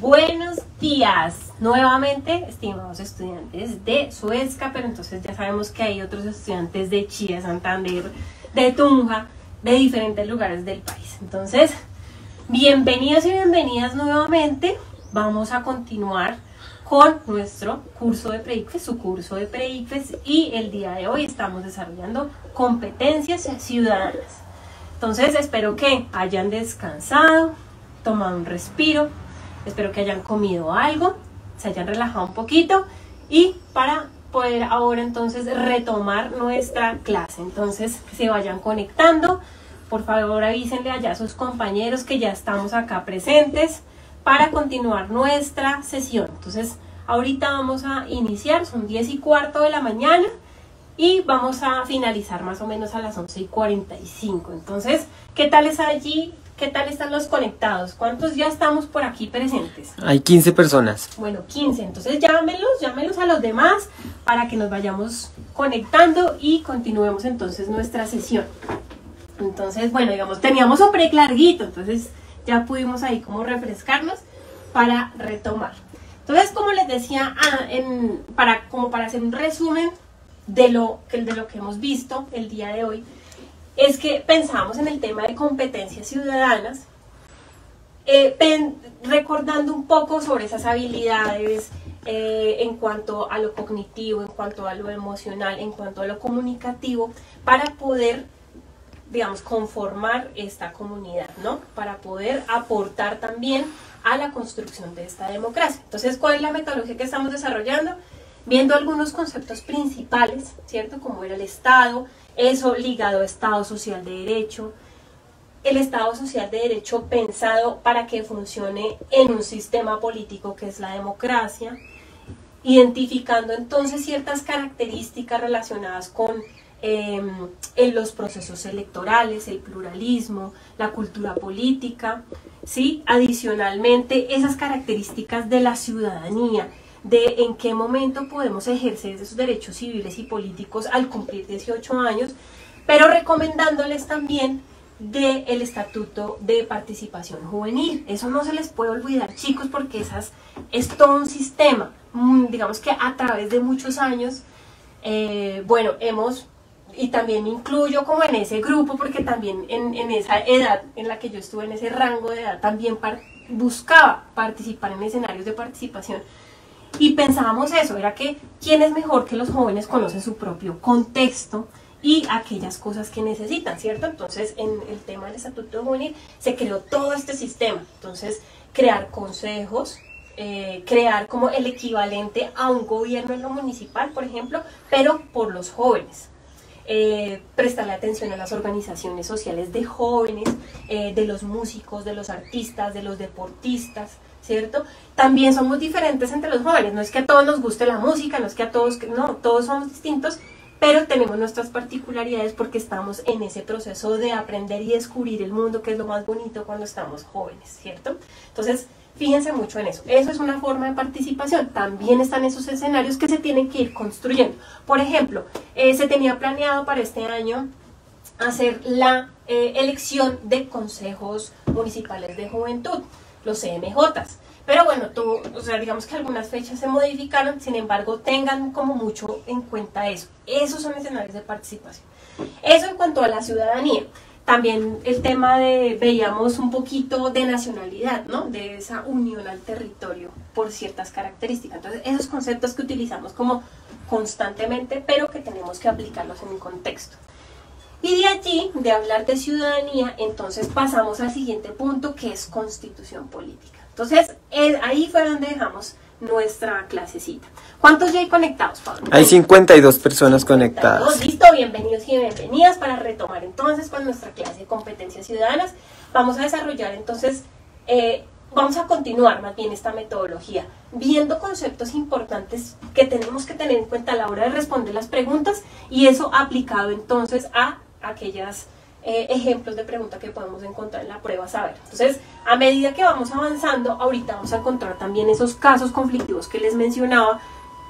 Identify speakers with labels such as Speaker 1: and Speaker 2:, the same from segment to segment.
Speaker 1: Buenos días, nuevamente, estimados estudiantes de Suezca, pero entonces ya sabemos que hay otros estudiantes de Chía, Santander, de Tunja, de diferentes lugares del país. Entonces, bienvenidos y bienvenidas nuevamente. Vamos a continuar con nuestro curso de Pre-ICFES, su curso de Pre-ICFES, y el día de hoy estamos desarrollando competencias ciudadanas. Entonces, espero que hayan descansado, tomado un respiro. Espero que hayan comido algo, se hayan relajado un poquito y para poder ahora entonces retomar nuestra clase. Entonces, que se vayan conectando. Por favor, avísenle allá a sus compañeros que ya estamos acá presentes para continuar nuestra sesión. Entonces, ahorita vamos a iniciar, son 10:15 de la mañana y vamos a finalizar más o menos a las 11:45. Entonces, ¿qué tal es allí? ¿Qué tal están los conectados? ¿Cuántos ya estamos por aquí presentes?
Speaker 2: Hay 15 personas.
Speaker 1: Bueno, 15. Entonces llámenlos a los demás para que nos vayamos conectando y continuemos entonces nuestra sesión. Entonces, bueno, digamos, teníamos un break larguito, entonces ya pudimos ahí como refrescarnos para retomar. Entonces, como les decía, para hacer un resumen de lo que hemos visto el día de hoy, es que pensábamos en el tema de competencias ciudadanas, recordando un poco sobre esas habilidades en cuanto a lo cognitivo, en cuanto a lo emocional, en cuanto a lo comunicativo, para poder, digamos, conformar esta comunidad, ¿no? Para poder aportar también a la construcción de esta democracia. Entonces, ¿cuál es la metodología que estamos desarrollando? Viendo algunos conceptos principales, ¿cierto? Como era el Estado, eso ligado a Estado Social de Derecho, el Estado Social de Derecho pensado para que funcione en un sistema político que es la democracia, identificando entonces ciertas características relacionadas con en los procesos electorales, el pluralismo, la cultura política, ¿sí? Adicionalmente, esas características de la ciudadanía, de en qué momento podemos ejercer esos derechos civiles y políticos al cumplir 18 años, pero recomendándoles también del Estatuto de Participación Juvenil. Eso no se les puede olvidar, chicos, porque es todo un sistema, digamos que a través de muchos años, bueno, y también me incluyo como en ese grupo, porque también en esa edad en la que yo estuve, en ese rango de edad, también buscaba participar en escenarios de participación. Y pensábamos eso, era que quién es mejor que los jóvenes conocen su propio contexto y aquellas cosas que necesitan, ¿cierto? Entonces, en el tema del Estatuto Juvenil se creó todo este sistema. Entonces, crear consejos, crear como el equivalente a un gobierno en lo municipal, por ejemplo, pero por los jóvenes. Prestarle atención a las organizaciones sociales de jóvenes, de los músicos, de los artistas, de los deportistas, ¿cierto? También somos diferentes entre los jóvenes, no es que a todos nos guste la música, no es que a todos, no, todos somos distintos, pero tenemos nuestras particularidades porque estamos en ese proceso de aprender y descubrir el mundo, que es lo más bonito cuando estamos jóvenes, ¿cierto? Entonces, fíjense mucho en eso. Eso es una forma de participación. También están esos escenarios que se tienen que ir construyendo. Por ejemplo, se tenía planeado para este año hacer la elección de consejos municipales de juventud, los CMJs. Pero bueno, digamos que algunas fechas se modificaron, sin embargo, tengan como mucho en cuenta eso. Esos son escenarios de participación. Eso en cuanto a la ciudadanía. También el tema veíamos un poquito de nacionalidad, ¿no? De esa unión al territorio por ciertas características. Entonces, esos conceptos que utilizamos como constantemente, pero que tenemos que aplicarlos en un contexto. Y de allí, de hablar de ciudadanía, entonces pasamos al siguiente punto, que es constitución política. Entonces, ahí fue donde dejamos nuestra clasecita. ¿Cuántos ya hay conectados, Pablo?
Speaker 2: Hay 52 personas conectadas.
Speaker 1: Listo, bienvenidos y bienvenidas para retomar entonces con nuestra clase de competencias ciudadanas. Vamos a desarrollar entonces, vamos a continuar más bien esta metodología, viendo conceptos importantes que tenemos que tener en cuenta a la hora de responder las preguntas y eso aplicado entonces a aquellas ejemplos de pregunta que podemos encontrar en la prueba saber. Entonces, a medida que vamos avanzando, ahorita vamos a encontrar también esos casos conflictivos que les mencionaba,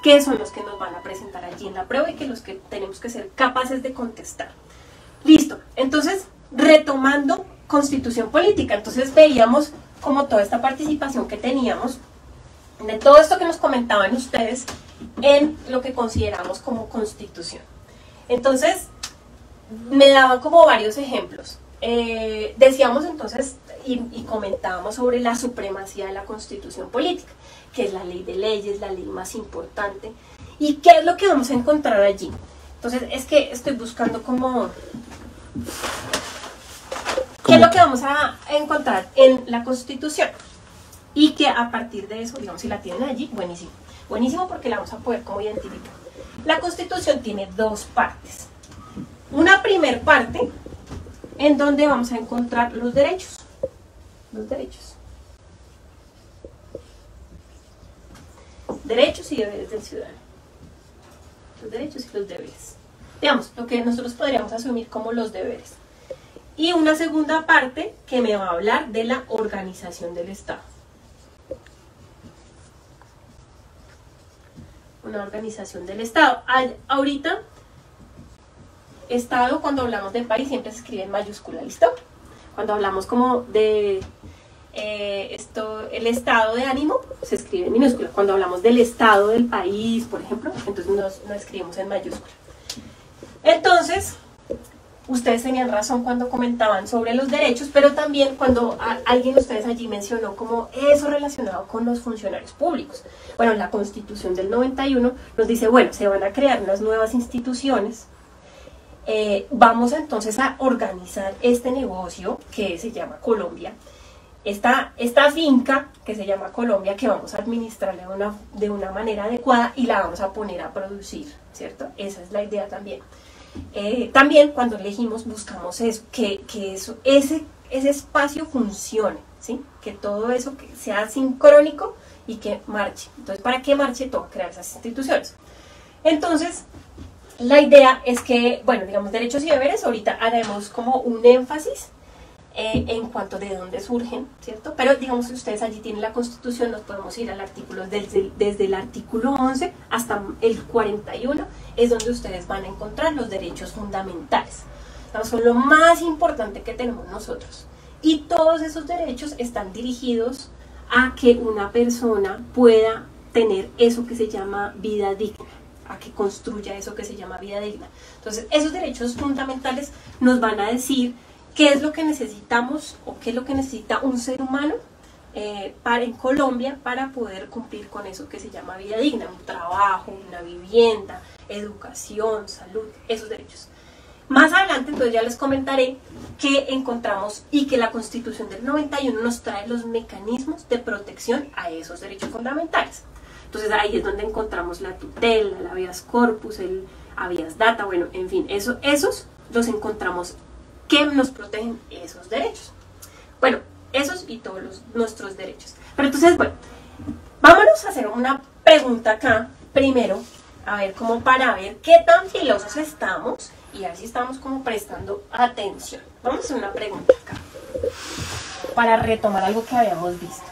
Speaker 1: que son los que nos van a presentar allí en la prueba y que los que tenemos que ser capaces de contestar. Listo, entonces, retomando constitución política, entonces veíamos como toda esta participación que teníamos, de todo esto que nos comentaban ustedes, en lo que consideramos como constitución. Entonces, me daban como varios ejemplos. Decíamos entonces y comentábamos sobre la supremacía de la constitución política, que es la ley de leyes, la ley más importante. ¿Y qué es lo que vamos a encontrar allí? Entonces, es que estoy buscando como... ¿Qué es lo que vamos a encontrar en la Constitución? Y que a partir de eso, digamos, si la tienen allí, buenísimo. Buenísimo porque la vamos a poder como identificar. La Constitución tiene dos partes. Una primer parte en donde vamos a encontrar los derechos. Los derechos. Derechos y deberes del ciudadano. Los derechos y los deberes. Digamos, lo que nosotros podríamos asumir como los deberes. Y una segunda parte que me va a hablar de la organización del Estado. Una organización del Estado. Ahorita, Estado, cuando hablamos de país, siempre se escribe en mayúscula, ¿listo? Cuando hablamos como de el estado de ánimo, se escribe en minúscula. Cuando hablamos del estado del país, por ejemplo, entonces no escribimos en mayúscula. Entonces, ustedes tenían razón cuando comentaban sobre los derechos, pero también cuando alguien de ustedes allí mencionó como eso relacionado con los funcionarios públicos. Bueno, la Constitución del 91 nos dice, bueno, se van a crear unas nuevas instituciones, vamos entonces a organizar este negocio que se llama Colombia, esta finca que se llama Colombia, que vamos a administrarla de una manera adecuada y la vamos a poner a producir, ¿cierto? Esa es la idea también. También cuando elegimos buscamos eso, que ese espacio funcione, ¿sí? Que todo eso que sea sincrónico y que marche. Entonces, para que marche, toca crear esas instituciones. Entonces, la idea es que, bueno, digamos, derechos y deberes, ahorita haremos como un énfasis en cuanto de dónde surgen, ¿cierto? Pero digamos que ustedes allí tienen la Constitución, nos podemos ir al artículo, desde el artículo 11 hasta el 41, es donde ustedes van a encontrar los derechos fundamentales. Son lo más importante que tenemos nosotros. Y todos esos derechos están dirigidos a que una persona pueda tener eso que se llama vida digna, a que construya eso que se llama vida digna. Entonces, esos derechos fundamentales nos van a decir qué es lo que necesitamos o qué es lo que necesita un ser humano en Colombia para poder cumplir con eso que se llama vida digna, un trabajo, una vivienda, educación, salud, esos derechos. Más adelante, entonces ya les comentaré que encontramos y que la Constitución del 91 nos trae los mecanismos de protección a esos derechos fundamentales. Entonces ahí es donde encontramos la tutela, el habeas corpus, el habeas data, bueno, en fin, esos los encontramos que nos protegen esos derechos. Bueno, esos y todos nuestros derechos. Pero entonces, bueno, vámonos a hacer una pregunta acá, primero, a ver, como para ver qué tan filosos estamos y a ver si estamos como prestando atención. Vamos a hacer una pregunta acá, para retomar algo que habíamos visto.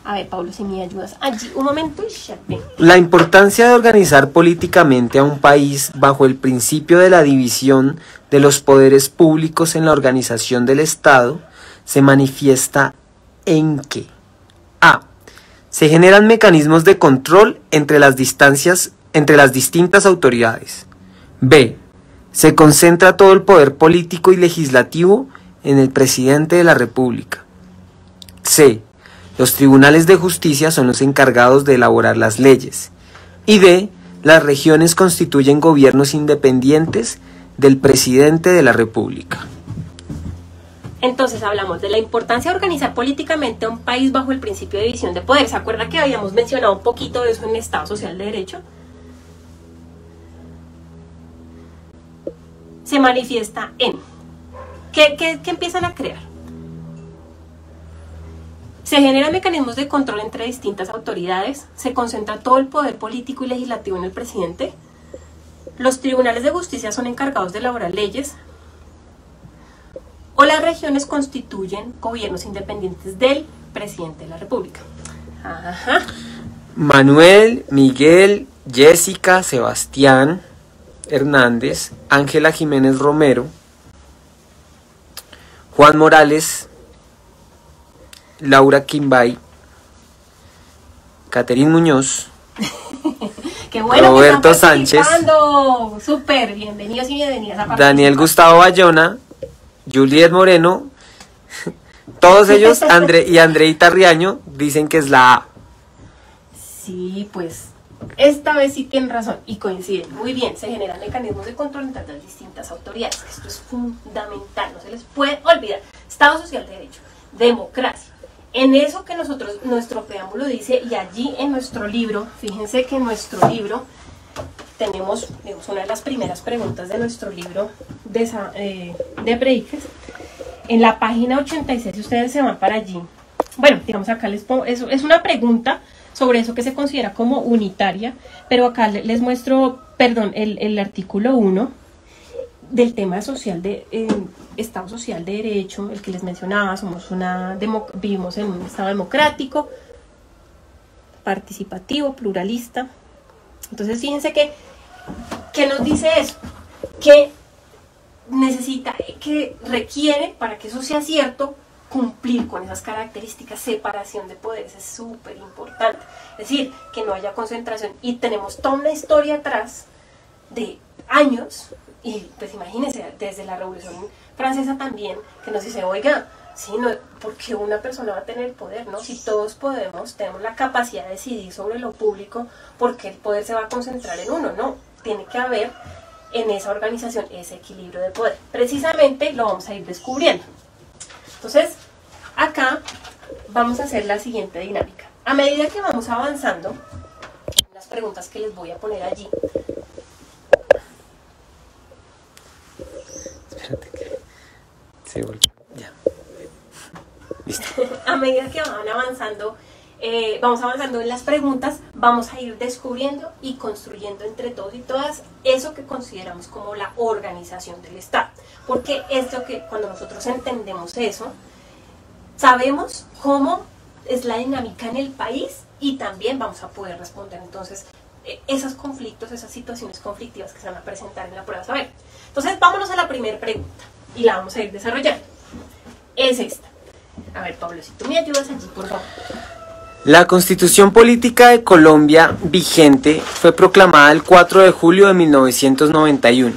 Speaker 1: A ver, Pablo, si me ayudas allí un momento y ya ven.
Speaker 2: La importancia de organizar políticamente a un país bajo el principio de la división de los poderes públicos en la organización del Estado se manifiesta en que a. Se generan mecanismos de control entre las distintas autoridades. B. Se concentra todo el poder político y legislativo en el presidente de la República. C. Los tribunales de justicia son los encargados de elaborar las leyes. Y D. Las regiones constituyen gobiernos independientes del presidente de la República.
Speaker 1: Entonces hablamos de la importancia de organizar políticamente a un país bajo el principio de división de poderes. ¿Se acuerda que habíamos mencionado un poquito de eso en el Estado Social de Derecho? Se manifiesta en... ¿Qué empiezan a crear? Se generan mecanismos de control entre distintas autoridades, se concentra todo el poder político y legislativo en el presidente, los tribunales de justicia son encargados de elaborar leyes, o las regiones constituyen gobiernos independientes del presidente de la República. Ajá.
Speaker 2: Manuel, Miguel, Jessica, Sebastián Hernández, Ángela Jiménez Romero, Juan Morales, Laura Quimbay, Catherine Muñoz,
Speaker 1: Qué bueno,
Speaker 2: Roberto
Speaker 1: que están
Speaker 2: Sánchez,
Speaker 1: participando. Súper, bienvenidos y bienvenidas a participar.
Speaker 2: Daniel Gustavo Bayona, Juliet Moreno, todos ellos, y Andreita Riaño, dicen que es la A.
Speaker 1: Sí, pues esta vez sí tienen razón y coinciden. Muy bien, se generan mecanismos de control entre las distintas autoridades. Esto es fundamental, no se les puede olvidar. Estado social de derecho, democracia. En eso que nuestro preámbulo dice, y allí en nuestro libro, fíjense que en nuestro libro tenemos, digamos, una de las primeras preguntas de nuestro libro de Breikes. En la página 86, si ustedes se van para allí, bueno, digamos acá les pongo, es una pregunta sobre eso que se considera como unitaria, pero acá les muestro, perdón, el artículo 1 del tema social de Estado social de derecho, el que les mencionaba. Vivimos en un Estado democrático, participativo, pluralista. Entonces fíjense que nos dice eso, que requiere, para que eso sea cierto, cumplir con esas características. Separación de poderes es súper importante, es decir, que no haya concentración, y tenemos toda una historia atrás de años, y pues imagínense, desde la Revolución Francesa también, que nos dice, oiga, sí, no, ¿por qué una persona va a tener poder, no? Si todos tenemos la capacidad de decidir sobre lo público, ¿por qué el poder se va a concentrar en uno? No, tiene que haber en esa organización ese equilibrio de poder. Precisamente lo vamos a ir descubriendo. Entonces, acá vamos a hacer la siguiente dinámica. A medida que vamos avanzando, las preguntas que les voy a poner allí.
Speaker 2: Espérate que se volvió. Ya. Listo.
Speaker 1: A medida que van avanzando, vamos avanzando en las preguntas, vamos a ir descubriendo y construyendo entre todos y todas eso que consideramos como la organización del Estado. Porque es lo que, cuando nosotros entendemos eso, sabemos cómo es la dinámica en el país, y también vamos a poder responder entonces esos conflictos, esas situaciones conflictivas que se van a presentar en la prueba saber. Entonces vámonos a la primera pregunta y la vamos a ir desarrollando. Es esta. A ver, Pablo, si tú me ayudas allí, por favor.
Speaker 2: La Constitución Política de Colombia vigente fue proclamada el 4 de julio de 1991.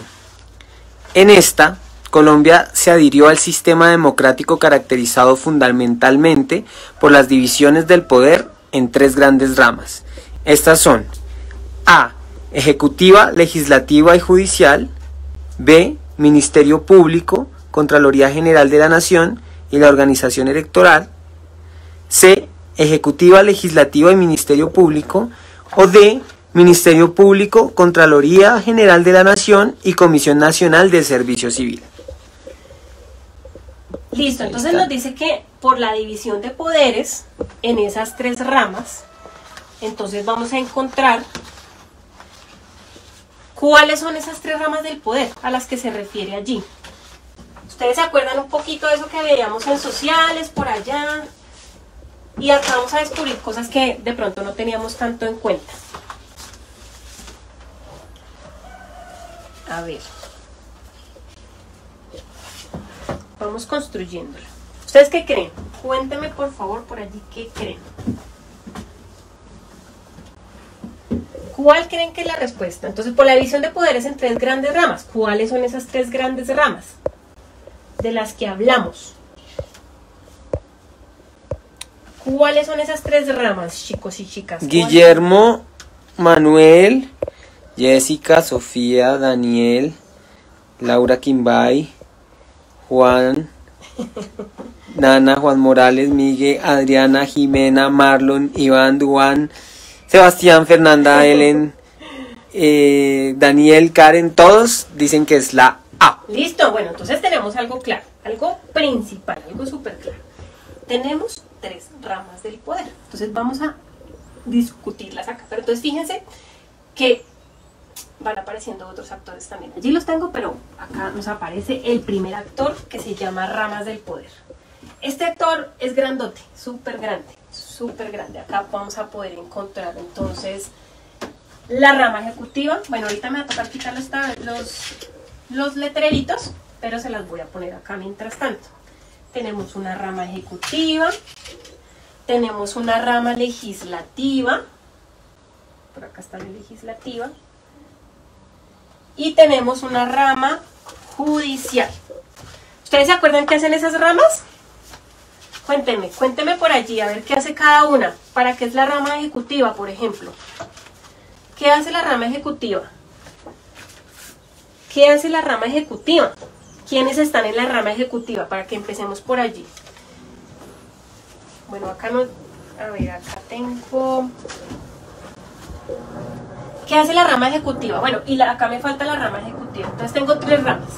Speaker 2: En esta, Colombia se adhirió al sistema democrático caracterizado fundamentalmente por las divisiones del poder en tres grandes ramas. Estas son: A. Ejecutiva, legislativa y judicial. B. Ministerio Público, Contraloría General de la Nación y la Organización Electoral. C. Ejecutiva, legislativa y Ministerio Público. O D. Ministerio Público, Contraloría General de la Nación y Comisión Nacional de Servicio Civil.
Speaker 1: Listo, entonces nos dice que por la división de poderes en esas tres ramas, entonces vamos a encontrar cuáles son esas tres ramas del poder a las que se refiere allí. Ustedes se acuerdan un poquito de eso que veíamos en sociales, por allá, y acá vamos a descubrir cosas que de pronto no teníamos tanto en cuenta. A ver, vamos construyéndola. ¿Ustedes qué creen? Cuéntenme por favor por allí qué creen. ¿Cuál creen que es la respuesta? Entonces, por la división de poderes en tres grandes ramas, ¿cuáles son esas tres grandes ramas de las que hablamos? ¿Cuáles son esas tres ramas, chicos y chicas?
Speaker 2: Guillermo, Manuel, Jessica, Sofía, Daniel, Laura Quimbay, Juan, Nana, Juan Morales, Miguel, Adriana, Jimena, Marlon, Iván, Duan, Sebastián, Fernanda, Ellen, Daniel, Karen, todos dicen que es la A.
Speaker 1: Listo, bueno, entonces tenemos algo claro, algo principal, algo súper claro. Tenemos tres ramas del poder, entonces vamos a discutirlas acá. Pero entonces fíjense que van apareciendo otros actores también. Allí los tengo, pero acá nos aparece el primer actor, que se llama ramas del poder. Este actor es grandote, súper grande, súper grande. Acá vamos a poder encontrar entonces la rama ejecutiva. Bueno, ahorita me va a tocar quitar los letreritos, pero se las voy a poner acá mientras tanto. tenemos una rama ejecutiva, tenemos una rama legislativa, por acá está la legislativa, y tenemos una rama judicial. ¿Ustedes se acuerdan qué hacen esas ramas? Cuéntenme por allí, a ver qué hace cada una. ¿Para qué es la rama ejecutiva, por ejemplo? ¿Qué hace la rama ejecutiva? ¿Qué hace la rama ejecutiva? ¿Quiénes están en la rama ejecutiva? Para que empecemos por allí. Bueno, acá no... A ver, acá tengo... ¿Qué hace la rama ejecutiva? Bueno, y acá me falta la rama ejecutiva. Entonces tengo 3 ramas.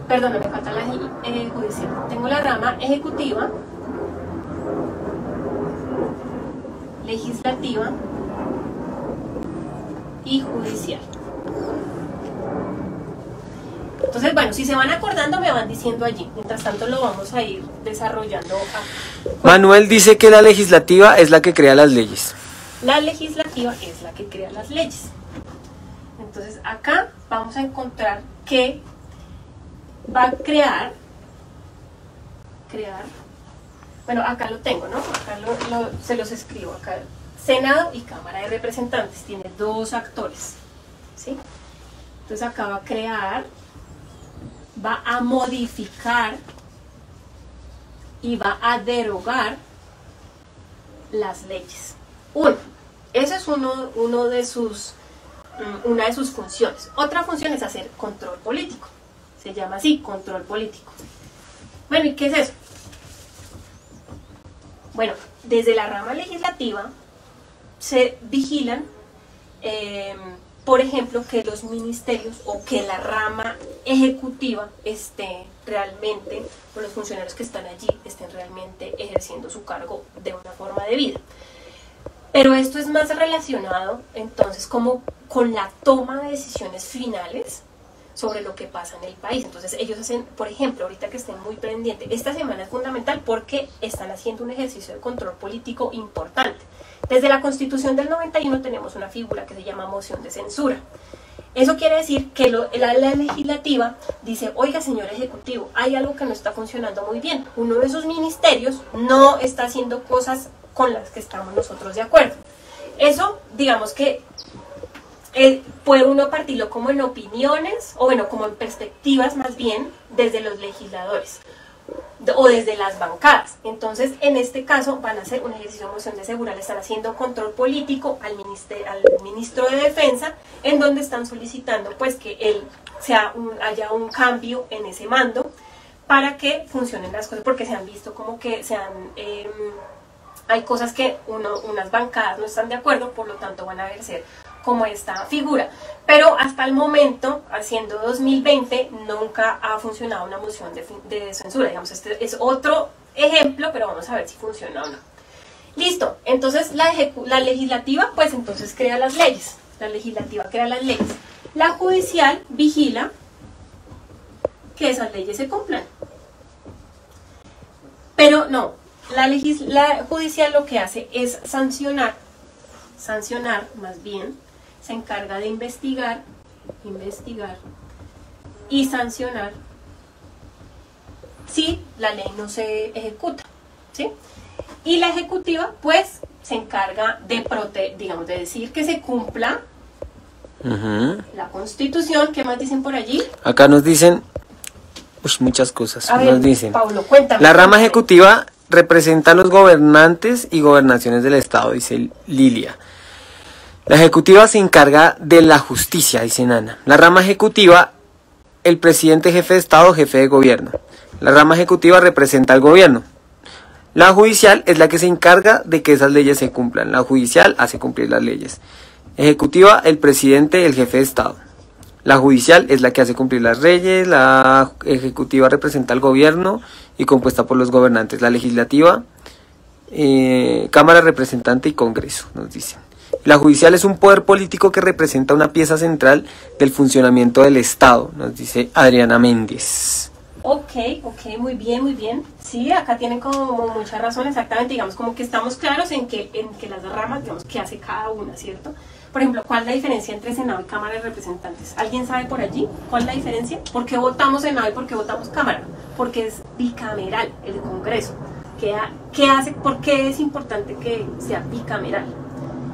Speaker 1: Perdón, me falta la judicial. Tengo la rama ejecutiva, legislativa y judicial. Entonces, bueno, si se van acordando me van diciendo allí. Mientras tanto lo vamos a ir desarrollando acá.
Speaker 2: Manuel dice que la legislativa es la que crea las leyes.
Speaker 1: La legislativa es la que crea las leyes. Entonces acá vamos a encontrar que va a crear, bueno, acá lo tengo, ¿no? Acá se los escribo, acá Senado y Cámara de Representantes, tiene 2 actores, ¿sí? Entonces acá va a crear, va a modificar y va a derogar las leyes. Esa es una de sus funciones. Otra función es hacer control político. Se llama así, control político. Bueno, ¿y qué es eso? Bueno, desde la rama legislativa se vigilan, por ejemplo, que los ministerios o que la rama ejecutiva esté realmente, o los funcionarios que están allí estén realmente ejerciendo su cargo de una forma debida. Pero esto es más relacionado entonces como con la toma de decisiones finales sobre lo que pasa en el país. Entonces ellos hacen, por ejemplo, ahorita que estén muy pendientes, esta semana es fundamental porque están haciendo un ejercicio de control político importante. Desde la Constitución del 91 tenemos una figura que se llama moción de censura. Eso quiere decir que la legislativa dice, oiga señor ejecutivo, hay algo que no está funcionando muy bien. Uno de esos ministerios no está haciendo cosas con las que estamos nosotros de acuerdo. Eso, digamos que puede uno partirlo como en opiniones, o bueno, como en perspectivas más bien, desde los legisladores, o desde las bancadas. Entonces, en este caso, van a hacer un ejercicio de moción de censura, le están haciendo control político al ministro de Defensa, en donde están solicitando pues que haya un cambio en ese mando, para que funcionen las cosas, porque se han visto como que hay cosas que unas bancadas no están de acuerdo, por lo tanto van a ejercer como esta figura. Pero hasta el momento, haciendo 2020, nunca ha funcionado una moción de censura. Digamos, este es otro ejemplo, pero vamos a ver si funciona o no. Listo, entonces la legislativa, pues entonces crea las leyes. La legislativa crea las leyes. La judicial vigila que esas leyes se cumplan. Pero no, la judicial lo que hace es sancionar más bien, se encarga de investigar y sancionar si la ley no se ejecuta, ¿sí? Y la ejecutiva pues se encarga de decir que se cumpla la Constitución. ¿Qué más dicen por allí?
Speaker 2: Acá nos dicen muchas cosas. Nos dicen,
Speaker 1: Paulo, cuéntame.
Speaker 2: La rama ejecutiva representa a los gobernantes y gobernaciones del Estado, dice Lilia. La ejecutiva se encarga de la justicia, dice Nana. La rama ejecutiva, el presidente, jefe de Estado, jefe de gobierno. La rama ejecutiva representa al gobierno. La judicial es la que se encarga de que esas leyes se cumplan. La judicial hace cumplir las leyes. Ejecutiva, el presidente, el jefe de Estado. La judicial es la que hace cumplir las leyes. La ejecutiva representa al gobierno y compuesta por los gobernantes. La legislativa, Cámara Representante y Congreso, nos dicen. La judicial es un poder político que representa una pieza central del funcionamiento del Estado, nos dice Adriana Méndez.
Speaker 1: Ok, muy bien. Sí, acá tienen como mucha razón, exactamente, digamos, como que estamos claros en que las ramas, digamos, que hace cada una, ¿cierto? Por ejemplo, ¿cuál es la diferencia entre Senado y Cámara de Representantes? ¿Alguien sabe por allí cuál es la diferencia? ¿Por qué votamos Senado y por qué votamos Cámara? porque es bicameral el Congreso. ¿Qué hace? ¿Por qué es importante que sea bicameral?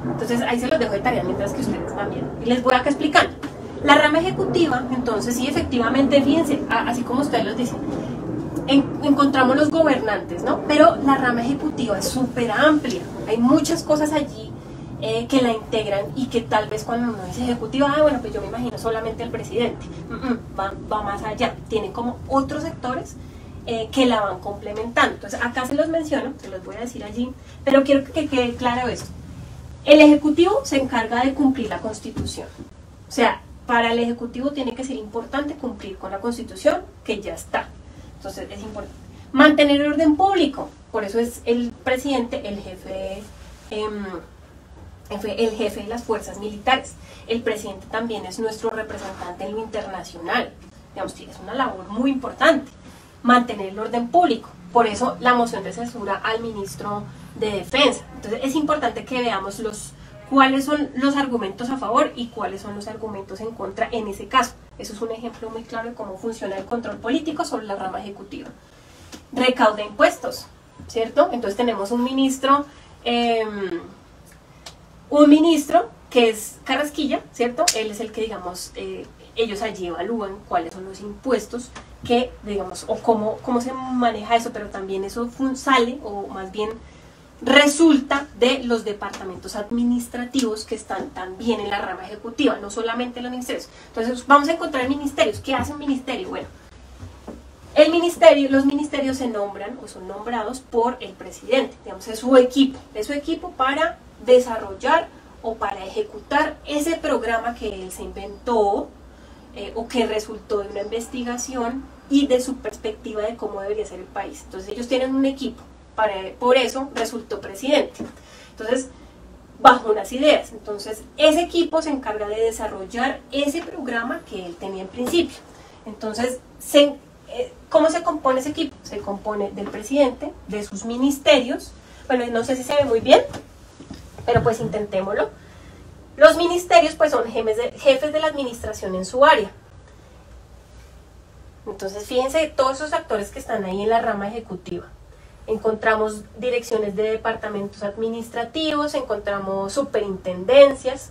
Speaker 1: Entonces ahí se los dejo de tarea mientras que ustedes van viendo. Y les voy acá explicando. La rama ejecutiva, entonces sí, efectivamente, fíjense, así como ustedes los dicen, encontramos los gobernantes, ¿no? Pero la rama ejecutiva es súper amplia. Hay muchas cosas allí que la integran y que tal vez cuando uno dice ejecutiva, bueno, pues yo me imagino solamente el presidente. Va más allá. Tiene como otros sectores que la van complementando. Entonces acá se los menciono, se los voy a decir allí, pero quiero que quede claro esto. El Ejecutivo se encarga de cumplir la Constitución. O sea, para el Ejecutivo tiene que ser importante cumplir con la Constitución que ya está. Entonces es importante. Mantener el orden público. Por eso es el presidente el jefe de las fuerzas militares. El presidente también es nuestro representante en lo internacional. Digamos, es una labor muy importante. Mantener el orden público. Por eso la moción de censura al ministro de Defensa. Entonces es importante que veamos cuáles son los argumentos a favor y cuáles son los argumentos en contra en ese caso. Eso es un ejemplo muy claro de cómo funciona el control político sobre la rama ejecutiva. Recauda impuestos, ¿cierto? Entonces tenemos un ministro que es Carrasquilla, ¿cierto? Él es el que, digamos, ellos allí evalúan cuáles son los impuestos que, digamos, o cómo se maneja eso, pero también eso sale, o más bien resulta de los departamentos administrativos que están también en la rama ejecutiva, no solamente los ministerios. Entonces vamos a encontrar ministerios. ¿Qué hace un ministerio? Bueno, los ministerios se nombran o son nombrados por el presidente, digamos, es su equipo para desarrollar o para ejecutar ese programa que él se inventó o que resultó de una investigación y de su perspectiva de cómo debería ser el país. Entonces ellos tienen un equipo. Por eso resultó presidente. Entonces, bajo unas ideas. Entonces, ese equipo se encarga de desarrollar ese programa que él tenía en principio. Entonces, ¿cómo se compone ese equipo? Se compone del presidente, de sus ministerios. Bueno, no sé si se ve muy bien, pero pues intentémoslo. Los ministerios pues son jefes de la administración en su área. Entonces, fíjense todos esos actores que están ahí en la rama ejecutiva. Encontramos direcciones de departamentos administrativos, encontramos superintendencias.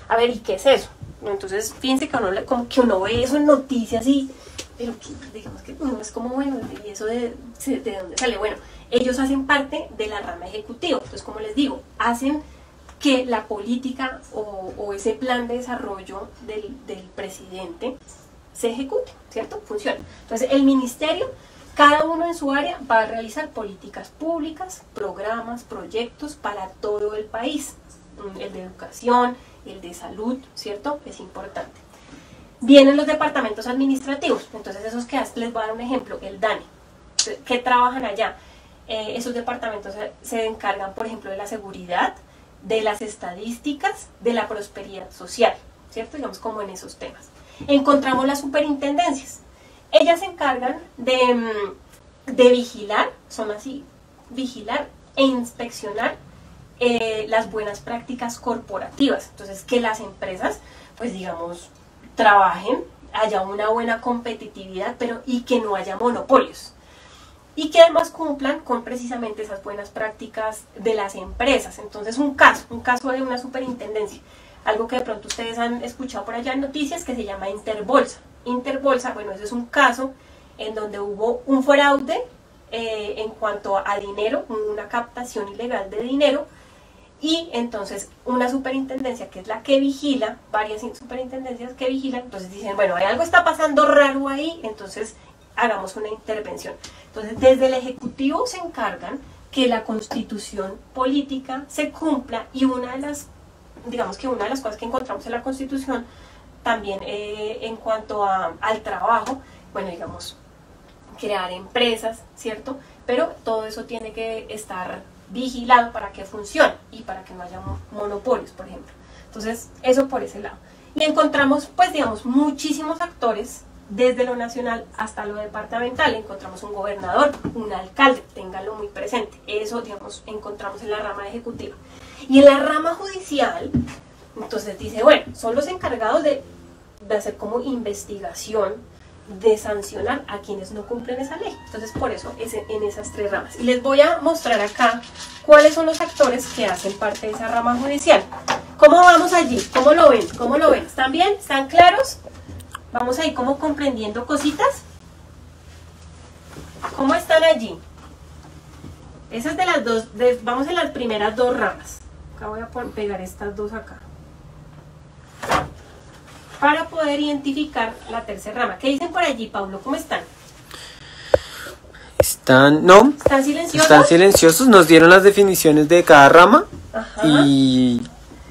Speaker 1: A ver, ¿y qué es eso? Entonces, fíjense que uno ve eso en noticias y, pero digamos que no es como, bueno, ¿y eso de dónde sale? Bueno, ellos hacen parte de la rama ejecutiva. Entonces, como les digo, hacen que la política o ese plan de desarrollo del presidente se ejecute, ¿cierto? Funciona. Entonces, el ministerio, cada uno en su área va a realizar políticas públicas, programas, proyectos para todo el país. El de educación, el de salud, ¿cierto? Es importante. Vienen los departamentos administrativos. Entonces, esos que les voy a dar un ejemplo, el DANE. ¿Qué trabajan allá? Esos departamentos se encargan, por ejemplo, de la seguridad, de las estadísticas, de la prosperidad social, ¿cierto? Digamos, como en esos temas. Encontramos las superintendencias. Ellas se encargan de vigilar, son así, vigilar e inspeccionar las buenas prácticas corporativas. Entonces, que las empresas, pues digamos, trabajen, haya una buena competitividad, y que no haya monopolios. Y que además cumplan con precisamente esas buenas prácticas de las empresas. Entonces, un caso de una superintendencia, algo que de pronto ustedes han escuchado por allá en noticias, que se llama Interbolsa. Interbolsa, bueno, ese es un caso en donde hubo un fraude en cuanto a dinero, una captación ilegal de dinero, y entonces una superintendencia que es la que vigila, varias superintendencias que vigilan, entonces dicen, bueno, hay algo está pasando raro ahí, entonces hagamos una intervención. Entonces, desde el Ejecutivo se encargan que la Constitución política se cumpla, y una de las cosas que encontramos en la Constitución también en cuanto al trabajo, bueno, digamos, crear empresas, ¿cierto? Pero todo eso tiene que estar vigilado para que funcione y para que no haya monopolios, por ejemplo. Entonces, eso por ese lado. Y encontramos, pues, digamos, muchísimos actores, desde lo nacional hasta lo departamental. Encontramos un gobernador, un alcalde, ténganlo muy presente. Eso, digamos, encontramos en la rama ejecutiva. Y en la rama judicial, entonces dice, bueno, son los encargados de hacer como investigación de sancionar a quienes no cumplen esa ley. Entonces por eso es en esas 3 ramas. Y les voy a mostrar acá cuáles son los actores que hacen parte de esa rama judicial. ¿Cómo vamos allí? ¿Cómo lo ven? ¿Cómo lo ven? ¿Están bien? ¿Están claros? Vamos ahí como comprendiendo cositas. ¿Cómo están allí? Esas de las dos, vamos en las primeras 2 ramas. Acá voy a pegar estas 2 acá. Para poder identificar la tercera rama. ¿Qué dicen por allí, Paulo? ¿Cómo están?
Speaker 2: No.
Speaker 1: ¿Están silenciosos?
Speaker 2: Están silenciosos, nos dieron las definiciones de cada rama.
Speaker 1: Ajá.
Speaker 2: Y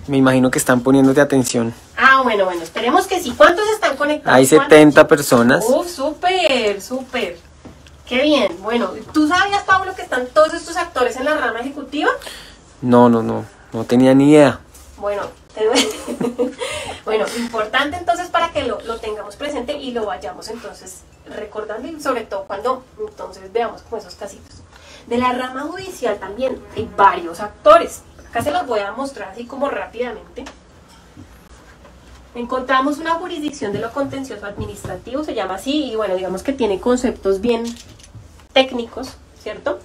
Speaker 2: me imagino que están poniéndote atención.
Speaker 1: Bueno, esperemos que sí. ¿Cuántos están conectados?
Speaker 2: Hay 70 personas.
Speaker 1: Súper, súper. Qué bien. Bueno, ¿tú sabías, Pablo, que están todos estos actores en la rama ejecutiva?
Speaker 2: No tenía ni idea.
Speaker 1: Bueno, bueno, importante entonces para que lo tengamos presente y lo vayamos entonces recordando, y sobre todo cuando entonces veamos como esos casitos. De la rama judicial también hay varios actores. Acá se los voy a mostrar así como rápidamente. Encontramos una jurisdicción de lo contencioso administrativo, se llama así, y bueno, digamos que tiene conceptos bien técnicos, ¿cierto?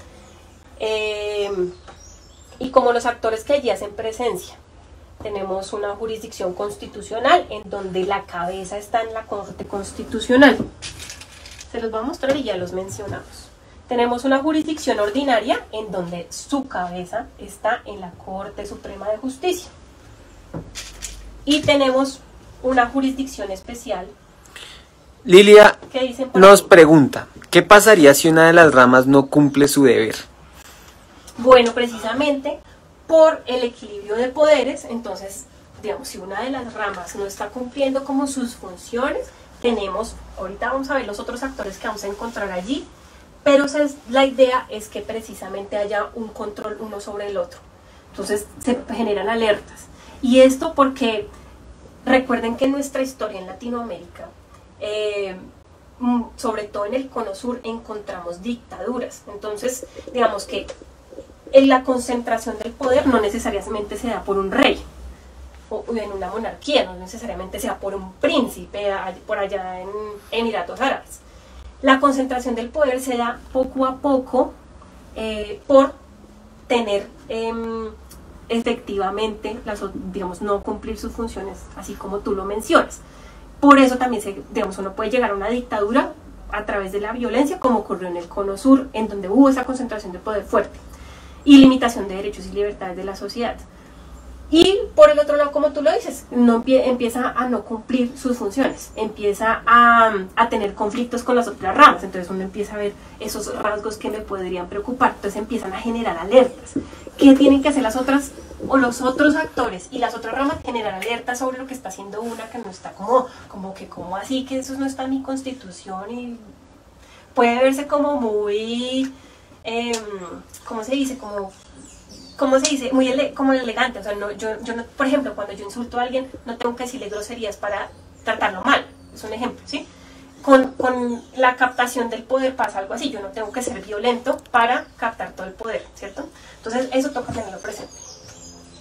Speaker 1: Y como los actores que allí hacen presencia. Tenemos una jurisdicción constitucional en donde la cabeza está en la Corte Constitucional. Se los voy a mostrar y ya los mencionamos. Tenemos una jurisdicción ordinaria en donde su cabeza está en la Corte Suprema de Justicia. Y tenemos una jurisdicción especial.
Speaker 2: Lilia nos
Speaker 1: aquí?
Speaker 2: Pregunta, ¿qué pasaría si una de las ramas no cumple su deber?
Speaker 1: Bueno, precisamente por el equilibrio de poderes, entonces, digamos, si una de las ramas no está cumpliendo como sus funciones, tenemos, ahorita vamos a ver los otros actores que vamos a encontrar allí, pero la idea es que precisamente haya un control uno sobre el otro. Entonces se generan alertas. Y esto porque recuerden que en nuestra historia en Latinoamérica, sobre todo en el Cono Sur, encontramos dictaduras. Entonces, digamos que la concentración del poder no necesariamente se da por un rey o en una monarquía, no necesariamente se da por un príncipe por allá en Emiratos Árabes. La concentración del poder se da poco a poco por tener efectivamente, digamos, no cumplir sus funciones, así como tú lo mencionas. Por eso también digamos, uno puede llegar a una dictadura a través de la violencia, como ocurrió en el Cono Sur, en donde hubo esa concentración de poder fuerte y limitación de derechos y libertades de la sociedad. Y por el otro lado, como tú lo dices, empieza a no cumplir sus funciones, empieza a tener conflictos con las otras ramas, entonces uno empieza a ver esos rasgos que me podrían preocupar, entonces empiezan a generar alertas. ¿Qué tienen que hacer las otras o los otros actores y las otras ramas? Generar alertas sobre lo que está haciendo una que no está como así, que eso no está en mi constitución, y puede verse como muy... ¿cómo se dice? Muy como elegante. O sea, yo no, por ejemplo, cuando yo insulto a alguien, no tengo que decirle groserías para tratarlo mal. Es un ejemplo, ¿sí? Con la captación del poder pasa algo así. Yo no tengo que ser violento para captar todo el poder, ¿cierto? Entonces, eso toca tenerlo presente.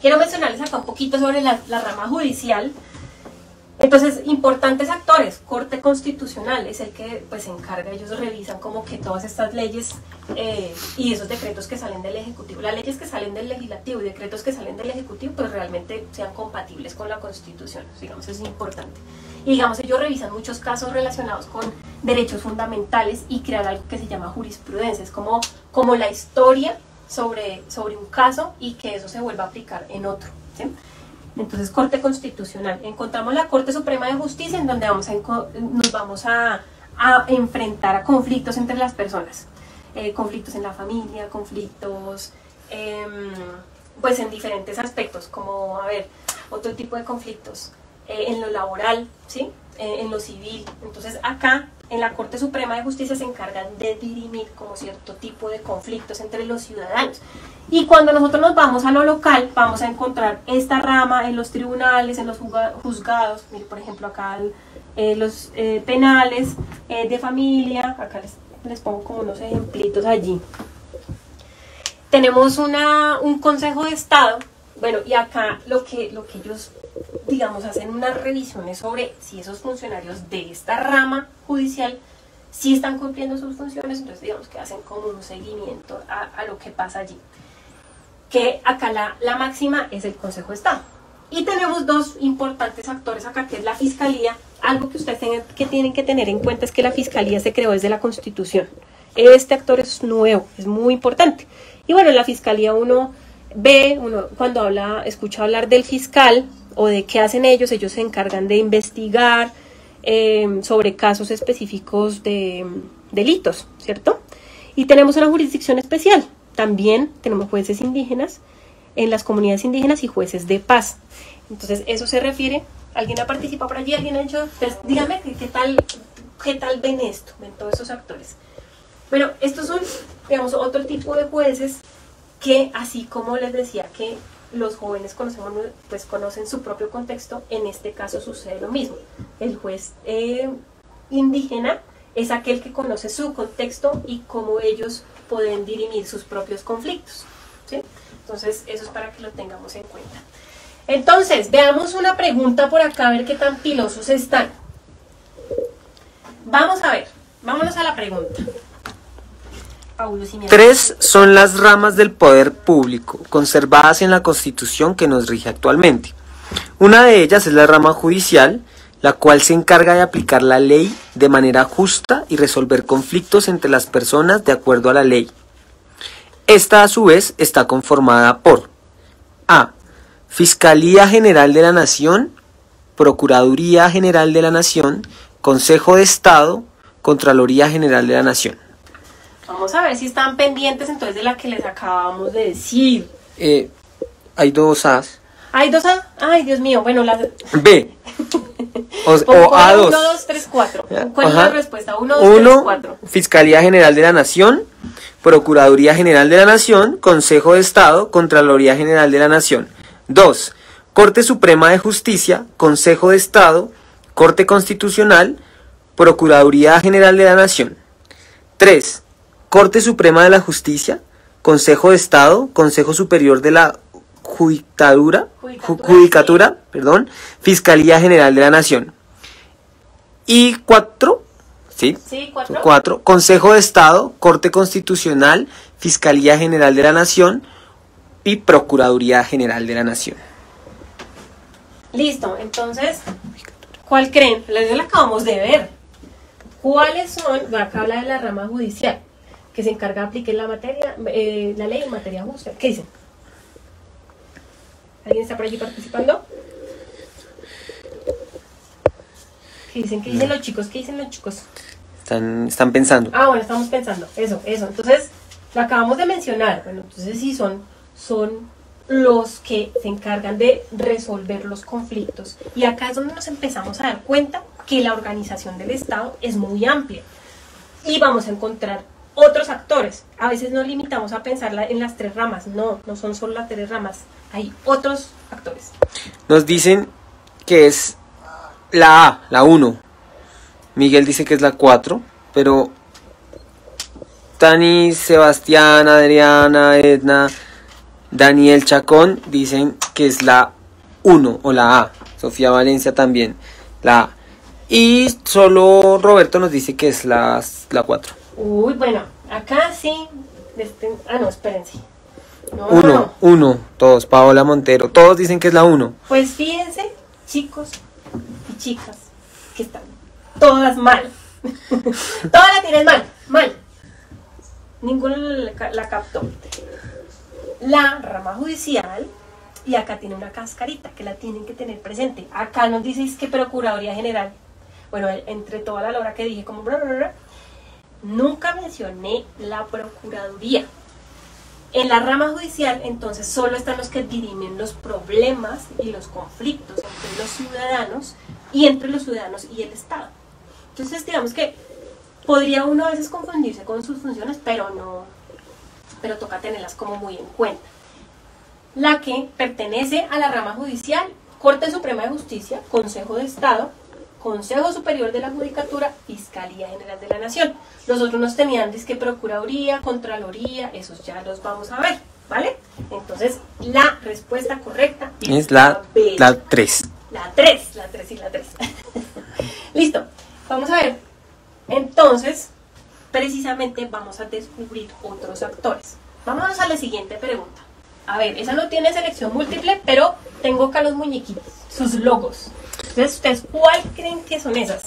Speaker 1: Quiero mencionarles acá un poquito sobre la rama judicial. Entonces, importantes actores, Corte Constitucional es el que pues se encarga, ellos revisan como que todas estas leyes y esos decretos que salen del Ejecutivo, las leyes que salen del Legislativo y decretos que salen del Ejecutivo, pues realmente sean compatibles con la Constitución, digamos, es importante. Y digamos, ellos revisan muchos casos relacionados con derechos fundamentales y crean algo que se llama jurisprudencia, es como la historia sobre un caso y que eso se vuelva a aplicar en otro, ¿sí? Entonces, Corte Constitucional. Encontramos la Corte Suprema de Justicia, en donde nos vamos a enfrentar a conflictos entre las personas. Conflictos en la familia, conflictos pues en diferentes aspectos, como, a ver, otro tipo de conflictos en lo laboral, ¿sí? En lo civil. Entonces, acá, en la Corte Suprema de Justicia se encargan de dirimir como cierto tipo de conflictos entre los ciudadanos. Y cuando nosotros nos vamos a lo local, vamos a encontrar esta rama en los tribunales, en los juzgados, mire, por ejemplo, acá los penales de familia, acá les pongo como unos ejemplitos allí. Tenemos un Consejo de Estado, bueno, y acá lo que ellos digamos, hacen unas revisiones sobre si esos funcionarios de esta rama judicial sí están cumpliendo sus funciones, entonces digamos que hacen como un seguimiento a lo que pasa allí. Que acá la máxima es el Consejo de Estado. Y tenemos dos importantes actores acá, que es la Fiscalía. Algo que ustedes tienen que tener en cuenta es que la Fiscalía se creó desde la Constitución. Este actor es nuevo, es muy importante. Y bueno, en la Fiscalía uno cuando escucha hablar del fiscal o de qué hacen ellos se encargan de investigar sobre casos específicos de delitos, ¿cierto? Y tenemos una jurisdicción especial. También tenemos jueces indígenas en las comunidades indígenas y jueces de paz. Entonces, eso se refiere. ¿Alguien ha participado por allí? ¿Alguien ha hecho? Entonces, dígame qué tal ven esto, ven todos esos actores. Bueno, estos son, digamos, otro tipo de jueces que, así como les decía que los jóvenes conocen su propio contexto, en este caso sucede lo mismo. El juez indígena es aquel que conoce su contexto y cómo ellos pueden dirimir sus propios conflictos, ¿sí? Entonces, eso es para que lo tengamos en cuenta. Entonces, veamos una pregunta por acá, a ver qué tan pilosos están. Vamos a ver, vámonos a la pregunta. Paulo, si me
Speaker 2: 3 son las ramas del poder público, conservadas en la Constitución que nos rige actualmente. Una de ellas es la rama judicial, la cual se encarga de aplicar la ley de manera justa y resolver conflictos entre las personas de acuerdo a la ley. Esta, a su vez, está conformada por A. Fiscalía General de la Nación, Procuraduría General de la Nación, Consejo de Estado, Contraloría General de la Nación.
Speaker 1: Vamos a ver si están pendientes entonces de la que les acabamos de decir.
Speaker 2: Hay 2 A's.
Speaker 1: ¿Hay 2 A? Ay, Dios mío. Bueno, la
Speaker 2: B. O A2.
Speaker 1: 1, 2, 3, 4. ¿Cuál es la respuesta? 1, 2, 3, 4.
Speaker 2: Fiscalía General de la Nación, Procuraduría General de la Nación, Consejo de Estado, Contraloría General de la Nación. 2. Corte Suprema de Justicia, Consejo de Estado, Corte Constitucional, Procuraduría General de la Nación. 3. Corte Suprema de la Justicia, Consejo de Estado, Consejo Superior de la Judicatura, Fiscalía General de la Nación. Y 4, ¿sí?
Speaker 1: Sí,
Speaker 2: 4. Consejo de Estado, Corte Constitucional, Fiscalía General de la Nación y Procuraduría General de la Nación.
Speaker 1: Listo, entonces, ¿cuál creen? La acabamos de ver. ¿Cuáles son? Acá habla de la rama judicial, que se encarga de aplicar la ley en materia justa. ¿Qué dicen? ¿Alguien está por allí participando? ¿Qué dicen? ¿Qué dicen los chicos? ¿Qué dicen los chicos?
Speaker 2: Están pensando.
Speaker 1: Ah, bueno, estamos pensando. Eso. Entonces, lo acabamos de mencionar. Bueno, entonces sí son los que se encargan de resolver los conflictos. Y acá es donde nos empezamos a dar cuenta que la organización del Estado es muy amplia. Y vamos a encontrar otros actores. A veces nos limitamos a pensar en las 3 ramas. No son solo las 3 ramas. Hay otros actores.
Speaker 2: Nos dicen que es la A, la 1. Miguel dice que es la 4, pero Tani, Sebastián, Adriana, Edna, Daniel Chacón dicen que es la 1 o la A. Sofía Valencia también, la A. Y solo Roberto nos dice que es la 4.
Speaker 1: Uy, bueno, acá sí. No, espérense.
Speaker 2: Uno, todos, Paola Montero, todos dicen que es la 1.
Speaker 1: Pues fíjense, chicos y chicas, que están todas mal. Todas la tienen mal. Ninguno la captó. La rama judicial, y acá tiene una cascarita que la tienen que tener presente. Acá nos dice que Procuraduría General. Bueno, entre toda la lora que dije, como nunca mencioné la Procuraduría. En la rama judicial, entonces, solo están los que dirimen los problemas y los conflictos entre los ciudadanos y entre los ciudadanos y el Estado. Entonces, digamos que podría uno a veces confundirse con sus funciones, pero toca tenerlas como muy en cuenta. La que pertenece a la rama judicial, Corte Suprema de Justicia, Consejo de Estado, Consejo Superior de la Judicatura, Fiscalía General de la Nación. Los otros nos tenían disque Procuraduría, Contraloría, esos ya los vamos a ver, ¿vale? Entonces, la respuesta correcta
Speaker 2: es la 3.
Speaker 1: La 3 y la 3. Listo, vamos a ver. Entonces, precisamente vamos a descubrir otros actores. Vámonos a la siguiente pregunta. A ver, esa no tiene selección múltiple, pero tengo acá los muñequitos, sus logos. Entonces, ¿ustedes cuál creen que son esas?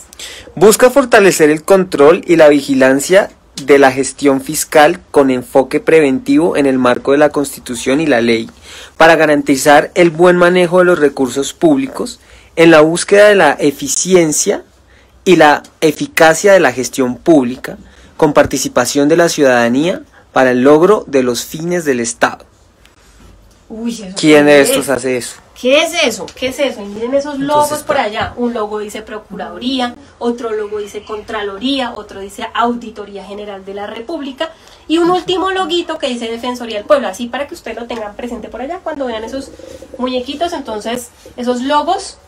Speaker 2: Busca fortalecer el control y la vigilancia de la gestión fiscal con enfoque preventivo en el marco de la Constitución y la ley, para garantizar el buen manejo de los recursos públicos en la búsqueda de la eficiencia y la eficacia de la gestión pública, con participación de la ciudadanía para el logro de los fines del Estado.
Speaker 1: Uy, ¿eso
Speaker 2: ¿Quién
Speaker 1: qué
Speaker 2: de
Speaker 1: es?
Speaker 2: estos hace eso?
Speaker 1: ¿Qué es eso? ¿Qué es eso? Y miren esos logos
Speaker 2: Entonces,
Speaker 1: por allá. Un logo dice Procuraduría, otro logo dice Contraloría, otro dice Auditoría General de la República y un último loguito que dice Defensoría del Pueblo. Así para que ustedes lo tengan presente por allá cuando vean esos muñequitos. Entonces, esos logos,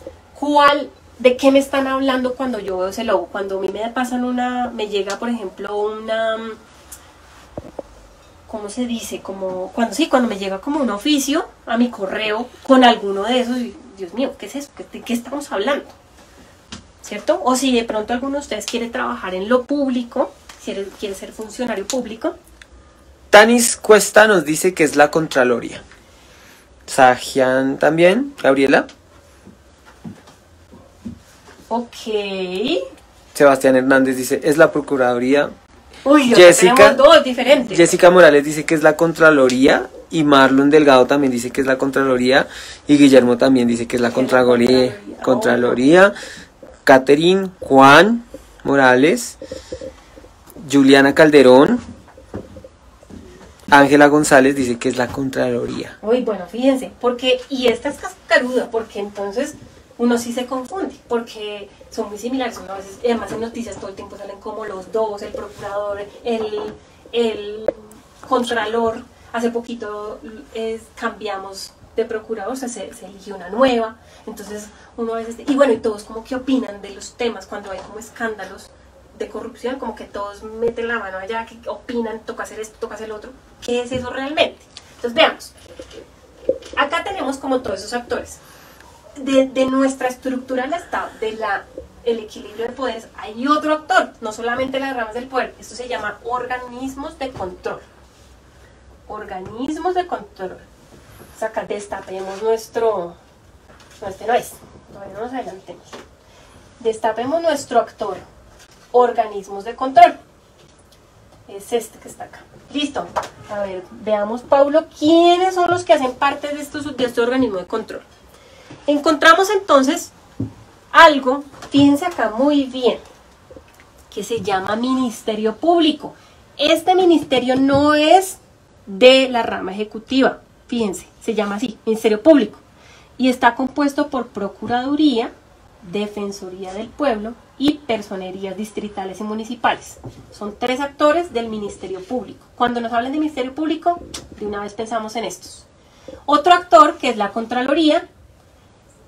Speaker 1: ¿de qué me están hablando cuando yo veo ese logo? Cuando a mí me llega, por ejemplo, ¿cómo se dice? Cuando me llega como un oficio a mi correo con alguno de esos, y, Dios mío, ¿qué es eso? ¿De qué estamos hablando? ¿Cierto? O si de pronto alguno de ustedes quiere trabajar en lo público, quiere ser funcionario público.
Speaker 2: Tanis Cuesta nos dice que es la Contraloría. Sajian también, Gabriela.
Speaker 1: Ok.
Speaker 2: Sebastián Hernández dice, es la Procuraduría.
Speaker 1: Uy,
Speaker 2: Jessica,
Speaker 1: tenemos dos diferentes.
Speaker 2: Jessica Morales dice que es la Contraloría y Marlon Delgado también dice que es la Contraloría y Guillermo también dice que es la Contraloría. Catherine, Juan Morales, Juliana Calderón, Ángela González dice que es la Contraloría.
Speaker 1: Uy, bueno, fíjense, y esta es cascaruda, porque entonces uno sí se confunde, porque son muy similares, uno a veces, además en noticias todo el tiempo salen como los dos, el procurador, el contralor. Hace poquito cambiamos de procurador, o sea, se eligió una nueva, entonces uno a veces, y bueno, y todos como que opinan de los temas cuando hay como escándalos de corrupción, como que todos meten la mano allá, que opinan, toca hacer esto, toca hacer lo otro. ¿Qué es eso realmente? Entonces veamos, acá tenemos como todos esos actores. De nuestra estructura del Estado, el equilibrio de poderes, hay otro actor, no solamente las ramas del poder. Esto se llama organismos de control. Organismos de control. O sea, acá destapemos nuestro... No, este no es. Todavía no nos adelantemos. Destapemos nuestro actor. Organismos de control. Es este que está acá. Listo. A ver, veamos, Paulo, ¿quiénes son los que hacen parte de este organismo de control? Encontramos entonces algo, fíjense acá muy bien, que se llama Ministerio Público. Este ministerio no es de la rama ejecutiva, fíjense, se llama así, Ministerio Público, y está compuesto por Procuraduría, Defensoría del Pueblo y Personerías distritales y municipales. Son tres actores del Ministerio Público. Cuando nos hablan de Ministerio Público, de una vez pensamos en estos. Otro actor, que es la Contraloría.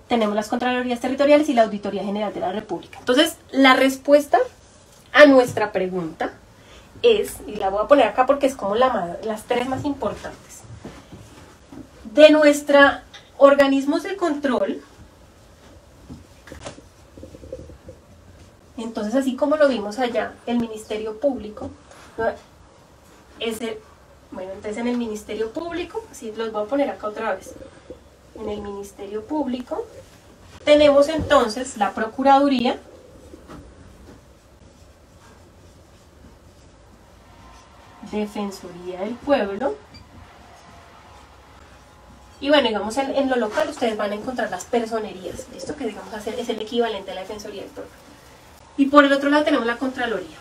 Speaker 1: Tenemos las Contralorías Territoriales y la Auditoría General de la República. Entonces, la respuesta a nuestra pregunta es, y la voy a poner acá porque es como las tres más importantes, de nuestros organismos de control. Entonces, así como lo vimos allá, el Ministerio Público, ¿no? Entonces en el Ministerio Público, así los voy a poner acá otra vez, en el Ministerio Público tenemos entonces la Procuraduría, Defensoría del Pueblo, y bueno, digamos en lo local ustedes van a encontrar las personerías, esto que digamos es el equivalente a la Defensoría del Pueblo, y por el otro lado tenemos la Contraloría.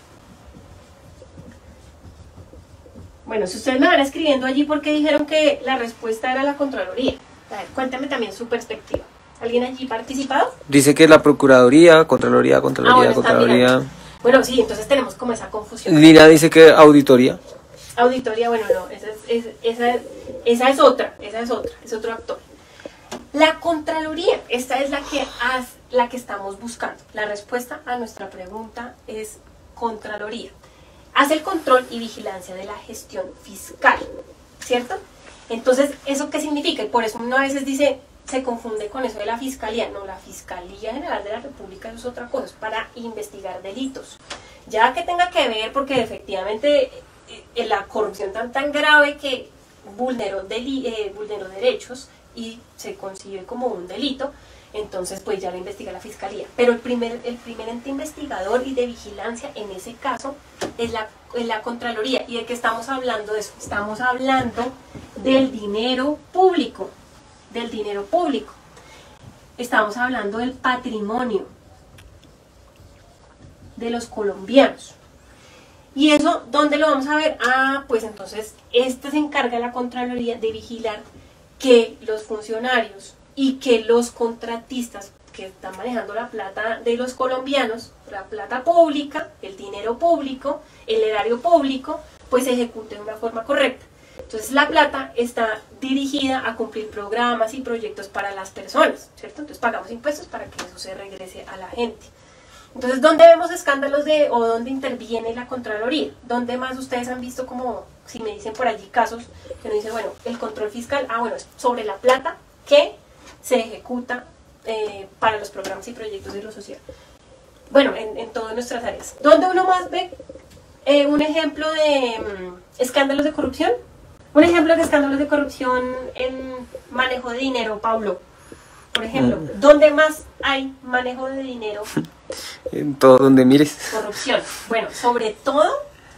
Speaker 1: Bueno, si ustedes me van escribiendo allí porque dijeron que la respuesta era la Contraloría. A ver, cuéntame también su perspectiva. ¿Alguien allí participado?
Speaker 2: Dice que es la Procuraduría, Contraloría.
Speaker 1: Bueno, bueno, sí, entonces tenemos como esa confusión.
Speaker 2: Lina dice que Auditoría.
Speaker 1: Auditoría, bueno, no, esa es otra, es otro actor. La Contraloría, esta es la que estamos buscando. La respuesta a nuestra pregunta es Contraloría. Hace el control y vigilancia de la gestión fiscal, ¿cierto? Entonces, ¿eso qué significa? Y por eso uno a veces dice, se confunde con eso de la Fiscalía. No, la Fiscalía General de la República eso es otra cosa, es para investigar delitos. Ya que tenga que ver, porque efectivamente la corrupción tan grave que vulneró derechos y se concibe como un delito, entonces pues ya lo investiga la Fiscalía. Pero el primer ente investigador y de vigilancia en ese caso es la Contraloría. ¿Y de qué estamos hablando de eso? Estamos hablando del dinero público, Estamos hablando del patrimonio de los colombianos. ¿Y eso dónde lo vamos a ver? Ah, pues entonces se encarga la Contraloría de vigilar que los funcionarios y que los contratistas que están manejando la plata de los colombianos, la plata pública, el dinero público, el erario público, pues se ejecute de una forma correcta. Entonces la plata está dirigida a cumplir programas y proyectos para las personas, ¿cierto? Entonces pagamos impuestos para que eso se regrese a la gente. Entonces, ¿dónde vemos escándalos o dónde interviene la Contraloría? ¿Dónde más ustedes han visto, como si me dicen por allí casos que uno dice, bueno, el control fiscal, bueno, es sobre la plata que se ejecuta para los programas y proyectos de lo social? Bueno, en todas nuestras áreas. ¿Dónde uno más ve un ejemplo de escándalos de corrupción? Un ejemplo de escándalos de corrupción en manejo de dinero, Pablo. Por ejemplo, ¿dónde más hay manejo de dinero?
Speaker 2: En todo donde mires.
Speaker 1: Corrupción. Bueno, sobre todo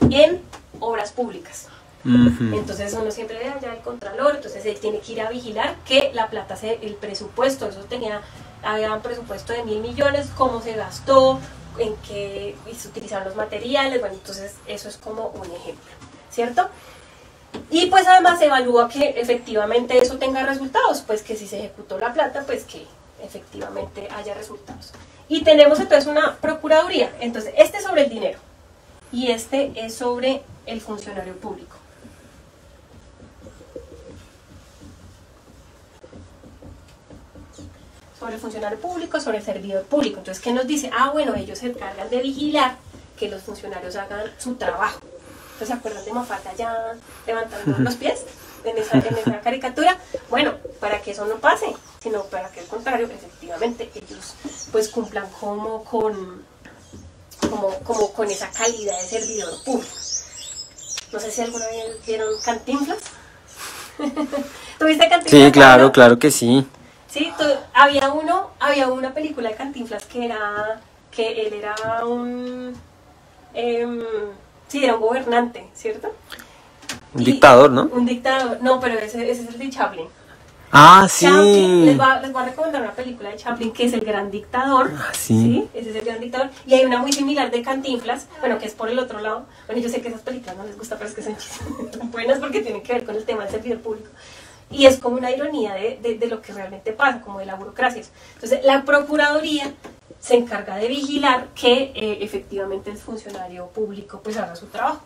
Speaker 1: en obras públicas. Entonces uno siempre ve allá el contralor, entonces él tiene que ir a vigilar que la plata, el presupuesto, había un presupuesto de 1.000 millones, cómo se gastó, en qué se utilizaron los materiales. Bueno, entonces eso es como un ejemplo, ¿cierto? Y pues además se evalúa que efectivamente eso tenga resultados, pues que si se ejecutó la plata, pues que efectivamente haya resultados. Y tenemos entonces una procuraduría. Entonces este es sobre el dinero y este es sobre el funcionario público. Sobre el funcionario público, sobre el servidor público. Entonces, ¿qué nos dice? Bueno, ellos se encargan de vigilar que los funcionarios hagan su trabajo. Entonces, ¿se acuerdan de Mafalda ya levantando los pies en esa caricatura? Bueno, para que eso no pase, sino para que al contrario, efectivamente, ellos pues cumplan como con esa calidad de servidor público. No sé si alguna vez vieron Cantinflas. ¿Tuviste Cantinflas?
Speaker 2: Sí, claro, claro que sí.
Speaker 1: Sí, había una película de Cantinflas que él era un... sí, era un gobernante, ¿cierto?
Speaker 2: Un dictador, ¿no?
Speaker 1: Un dictador, no, pero ese es el de Chaplin.
Speaker 2: Ah, sí.
Speaker 1: Chaplin, les voy a recomendar una película de Chaplin que es El Gran Dictador.
Speaker 2: Ah, sí.
Speaker 1: Ese es El Gran Dictador. Y hay una muy similar de Cantinflas, bueno, que es por el otro lado. Bueno, yo sé que esas películas no les gusta, pero es que son buenas porque tienen que ver con el tema del servidor público. Y es como una ironía de lo que realmente pasa, como de la burocracia. Entonces, la Procuraduría se encarga de vigilar que efectivamente el funcionario público pues haga su trabajo.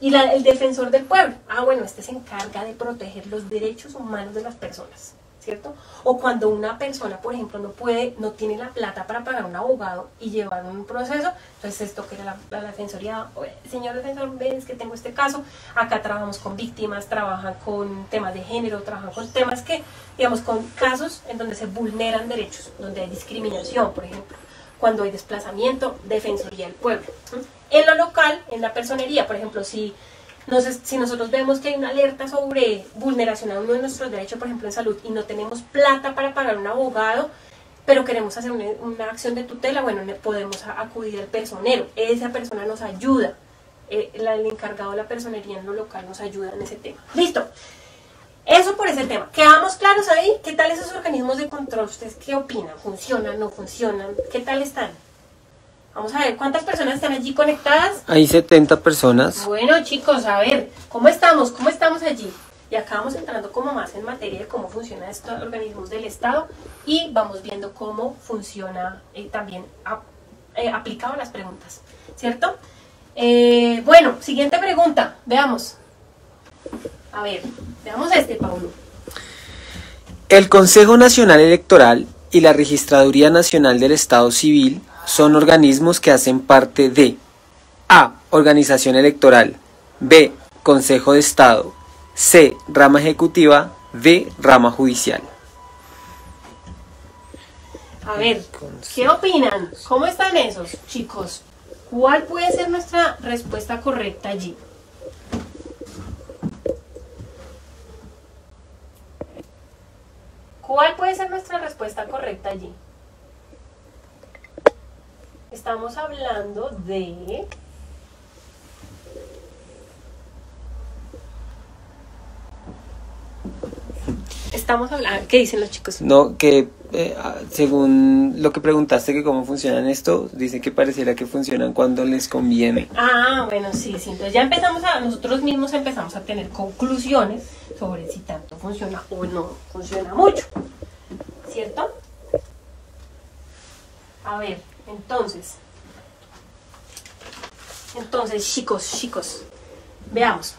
Speaker 1: Y el defensor del pueblo, bueno, este se encarga de proteger los derechos humanos de las personas, ¿cierto? O cuando una persona, por ejemplo, no tiene la plata para pagar un abogado y llevar un proceso, entonces esto que era la defensoría, señor defensor, ves que tengo este caso, acá trabajamos con víctimas, trabajan con temas de género, trabajan con temas que, digamos, con casos en donde se vulneran derechos, donde hay discriminación, por ejemplo. Cuando hay desplazamiento, defensoría del pueblo. En lo local, en la personería, por ejemplo, si nosotros vemos que hay una alerta sobre vulneración a uno de nuestros derechos, por ejemplo en salud, y no tenemos plata para pagar un abogado, pero queremos hacer una acción de tutela, bueno, podemos acudir al personero. Esa persona nos ayuda, el encargado de la personería en lo local nos ayuda en ese tema. Listo. Eso por ese tema. ¿Quedamos claros ahí? ¿Qué tal esos organismos de control? ¿Ustedes qué opinan? ¿Funcionan? ¿No funcionan? ¿Qué tal están? Vamos a ver, ¿cuántas personas están allí conectadas?
Speaker 2: Hay 70 personas.
Speaker 1: Bueno, chicos, a ver, ¿cómo estamos? ¿Cómo estamos allí? Y acá vamos entrando como más en materia de cómo funcionan estos organismos del Estado y vamos viendo cómo funciona también aplicado a las preguntas, ¿cierto? Bueno, siguiente pregunta, veamos. A ver, veamos Pablo.
Speaker 2: El Consejo Nacional Electoral y la Registraduría Nacional del Estado Civil son organismos que hacen parte de A. Organización electoral, B. Consejo de Estado, C. Rama ejecutiva, D. Rama judicial.
Speaker 1: A ver, ¿qué opinan? ¿Cómo están esos, chicos? ¿Cuál puede ser nuestra respuesta correcta allí? ¿Cuál puede ser nuestra respuesta correcta allí? Estamos hablando de... Estamos hablando... ¿Qué dicen los chicos?
Speaker 2: No, que según lo que preguntaste, que cómo funcionan esto, dice que pareciera que funcionan cuando les conviene.
Speaker 1: Ah, bueno, sí, sí. Entonces ya nosotros mismos empezamos a tener conclusiones sobre si tanto funciona o no funciona mucho. ¿Cierto? A ver, entonces, chicos, veamos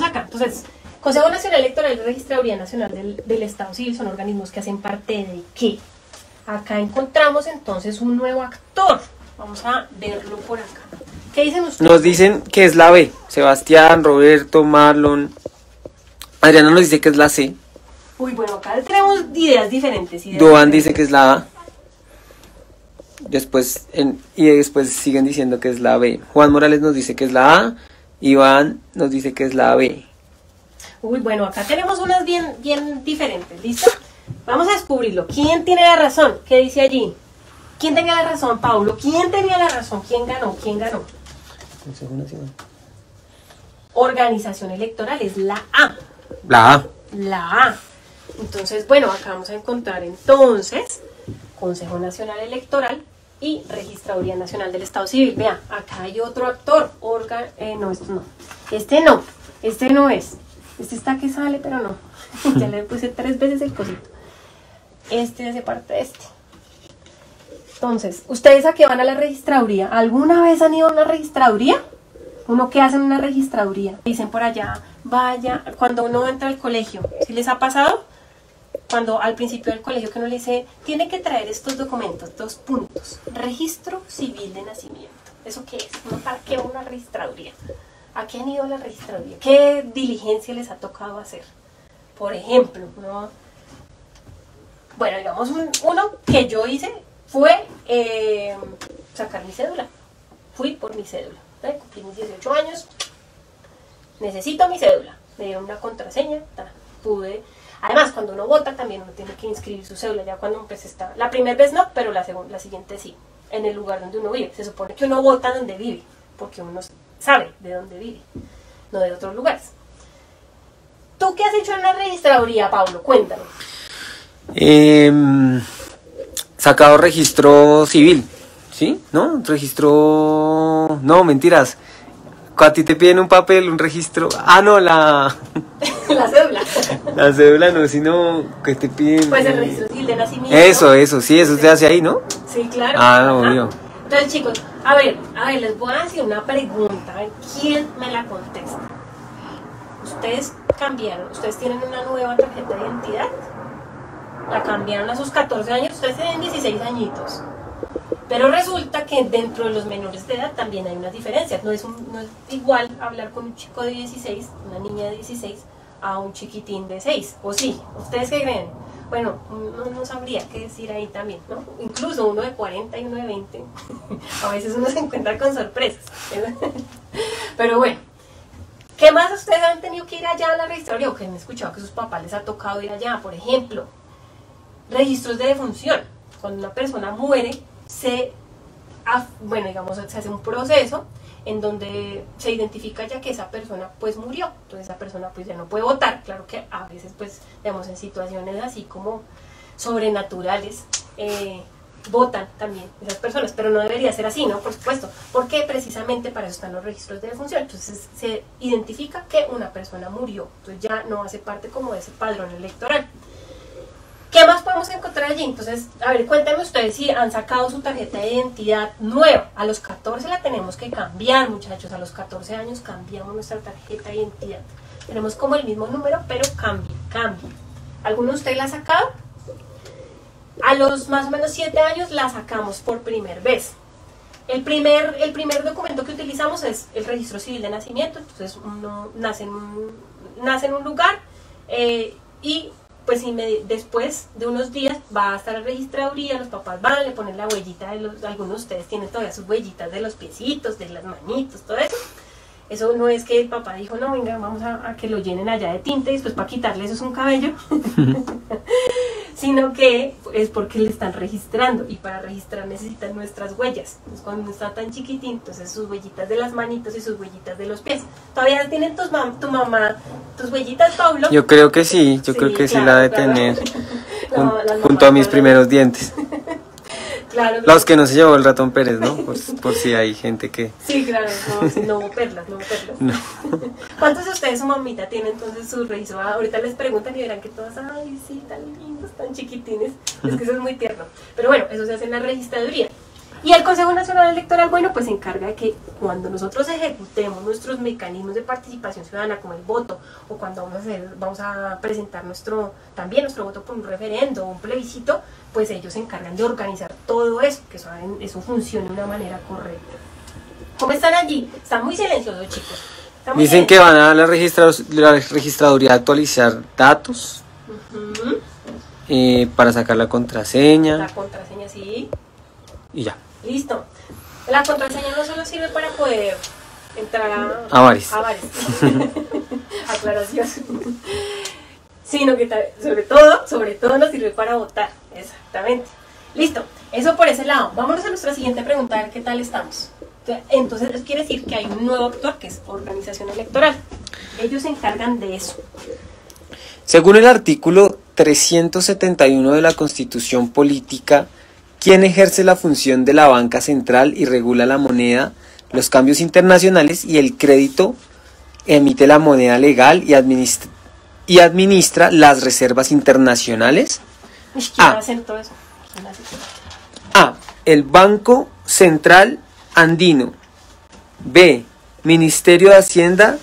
Speaker 1: acá. Entonces, Consejo Nacional Electoral y Registraduría Nacional del Estado Civil son organismos que hacen parte de ¿qué? Acá encontramos entonces un nuevo actor. Vamos a verlo por acá. ¿Qué dicen ustedes?
Speaker 2: Nos dicen que es la B. Sebastián, Roberto, Marlon. Adriana nos dice que es la C.
Speaker 1: Uy, bueno, acá tenemos ideas diferentes.
Speaker 2: Duan dice que es la A. Después siguen diciendo que es la B. Juan Morales nos dice que es la A. Iván nos dice que es la B.
Speaker 1: Uy, bueno, acá tenemos unas bien diferentes, ¿listo? Vamos a descubrirlo. ¿Quién tiene la razón? ¿Qué dice allí? ¿Quién tenía la razón, Paulo? ¿Quién tenía la razón? ¿Quién ganó?
Speaker 2: Consejo Nacional.
Speaker 1: Organización electoral es la A.
Speaker 2: La A.
Speaker 1: La A. Entonces, bueno, acá vamos a encontrar entonces Consejo Nacional Electoral y Registraduría Nacional del Estado Civil. Vea, acá hay otro actor. No, esto no. Este no es. Este está que sale, pero no. Ya le puse 3 veces el cosito. Este hace parte de este. Entonces, ¿ustedes a qué van a la registraduría? ¿Alguna vez han ido a una registraduría? ¿Uno qué hace en una registraduría? Dicen por allá, vaya, cuando uno entra al colegio, ¿sí les ha pasado? Cuando al principio del colegio que uno le dice, tiene que traer estos documentos, 2 puntos. Registro civil de nacimiento. ¿Eso qué es? ¿No? ¿Para qué una registraduría? ¿A qué han ido a la registraduría? ¿Qué diligencia les ha tocado hacer? Por ejemplo, ¿no? Bueno, digamos, uno que yo hice fue sacar mi cédula. Fui por mi cédula. Cumplí mis 18 años. Necesito mi cédula. Me dieron una contraseña. Pude. Además, cuando uno vota, también uno tiene que inscribir su cédula. Ya cuando pues está. La primera vez no, pero la siguiente sí. En el lugar donde uno vive. Se supone que uno vota donde vive. Porque uno sabe de dónde vive. No de otros lugares. ¿Tú qué has hecho en la registraduría, Pablo? Cuéntame.
Speaker 2: Sacado registro civil. ¿Sí? ¿No? Registro... No, mentiras. A ti te piden un papel, un registro... Ah, no, la
Speaker 1: cédula.
Speaker 2: La cédula no, sino que te piden...
Speaker 1: Pues el registro civil de nacimiento.
Speaker 2: Eso, sí, eso se hace ahí, ¿no?
Speaker 1: Sí, claro.
Speaker 2: Ah, no, obvio.
Speaker 1: Entonces, chicos, a ver, les voy a hacer una pregunta, a ver quién me la contesta. Ustedes tienen una nueva tarjeta de identidad, la cambiaron a sus 14 años, ustedes tienen 16 añitos. Pero resulta que dentro de los menores de edad también hay unas diferencias. No es igual hablar con un chico de 16, una niña de 16, a un chiquitín de 6. ¿O sí? ¿Ustedes qué creen? Bueno, no sabría qué decir ahí también, ¿no? Incluso uno de 40 y uno de 20. A veces uno se encuentra con sorpresas. Pero bueno. ¿Qué más ustedes han tenido que ir allá a la registraduría? O que han escuchado que sus papás les ha tocado ir allá. Por ejemplo, registros de defunción. Cuando una persona muere, se hace un proceso en donde se identifica ya que esa persona pues murió, entonces esa persona pues ya no puede votar. Claro que a veces pues digamos en situaciones así como sobrenaturales votan también esas personas, pero no debería ser así, ¿no? Por supuesto, porque precisamente para eso están los registros de defunción. Entonces se identifica que una persona murió, entonces ya no hace parte como de ese padrón electoral. ¿Qué más podemos encontrar allí? Entonces, a ver, cuéntenme ustedes si han sacado su tarjeta de identidad nueva. A los 14 la tenemos que cambiar, muchachos. A los 14 años cambiamos nuestra tarjeta de identidad. Tenemos como el mismo número, pero cambia. ¿Alguno de ustedes la ha sacado? A los más o menos 7 años la sacamos por primera vez. El primer documento que utilizamos es el registro civil de nacimiento. Entonces uno nace en un lugar y pues después de unos días va a estar la registraduría, los papás van, le ponen la huellita algunos de ustedes tienen todavía sus huellitas de los piecitos, de las manitos, todo eso. Eso no es que el papá dijo, no, venga, vamos a que lo llenen allá de tinta y después para quitarle eso es un cabello, sino que es porque le están registrando y para registrar necesitan nuestras huellas. Entonces, cuando está tan chiquitín, entonces sus huellitas de las manitos y sus huellitas de los pies. ¿Todavía tienen tu mamá tus huellitas, Pablo?
Speaker 2: Yo creo que sí, yo creo que sí la de tener
Speaker 1: No,
Speaker 2: junto a mis primeros dientes.
Speaker 1: Claro,
Speaker 2: Los que no se llevó el ratón Pérez, ¿no? Por si hay gente que...
Speaker 1: Sí, claro, no hubo perlas, no hubo perlas.
Speaker 2: No.
Speaker 1: ¿Cuántos de ustedes su mamita tiene entonces su registro? Ahorita les preguntan y verán que todas, ay, sí, tan lindos, tan chiquitines. Es que eso es muy tierno. Pero bueno, eso se hace en la registraduría. Y el Consejo Nacional Electoral, bueno, pues se encarga de que cuando nosotros ejecutemos nuestros mecanismos de participación ciudadana, como el voto, o cuando vamos a presentar también nuestro voto por un referendo o un plebiscito, pues ellos se encargan de organizar todo eso, que eso funcione de una manera correcta. ¿Cómo están allí? Están muy silenciosos, chicos.
Speaker 2: Dicen que van a la registraduría a actualizar datos para sacar la contraseña.
Speaker 1: La contraseña, sí.
Speaker 2: Y ya.
Speaker 1: Listo. La contraseña no solo sirve para poder entrar
Speaker 2: a bares.
Speaker 1: Aclaración. Sino que sobre todo nos sirve para votar. Exactamente. Listo. Eso por ese lado. Vámonos a nuestra siguiente pregunta, a ver qué tal estamos. Entonces, eso quiere decir que hay un nuevo actor que es organización electoral. Ellos se encargan de eso.
Speaker 2: Según el artículo 371 de la Constitución Política, ¿quién ejerce la función de la banca central y regula la moneda, los cambios internacionales y el crédito? Emite la moneda legal y administra las reservas internacionales.
Speaker 1: ¿Quién hace todo eso?
Speaker 2: A. El Banco Central Andino. B. Ministerio de Hacienda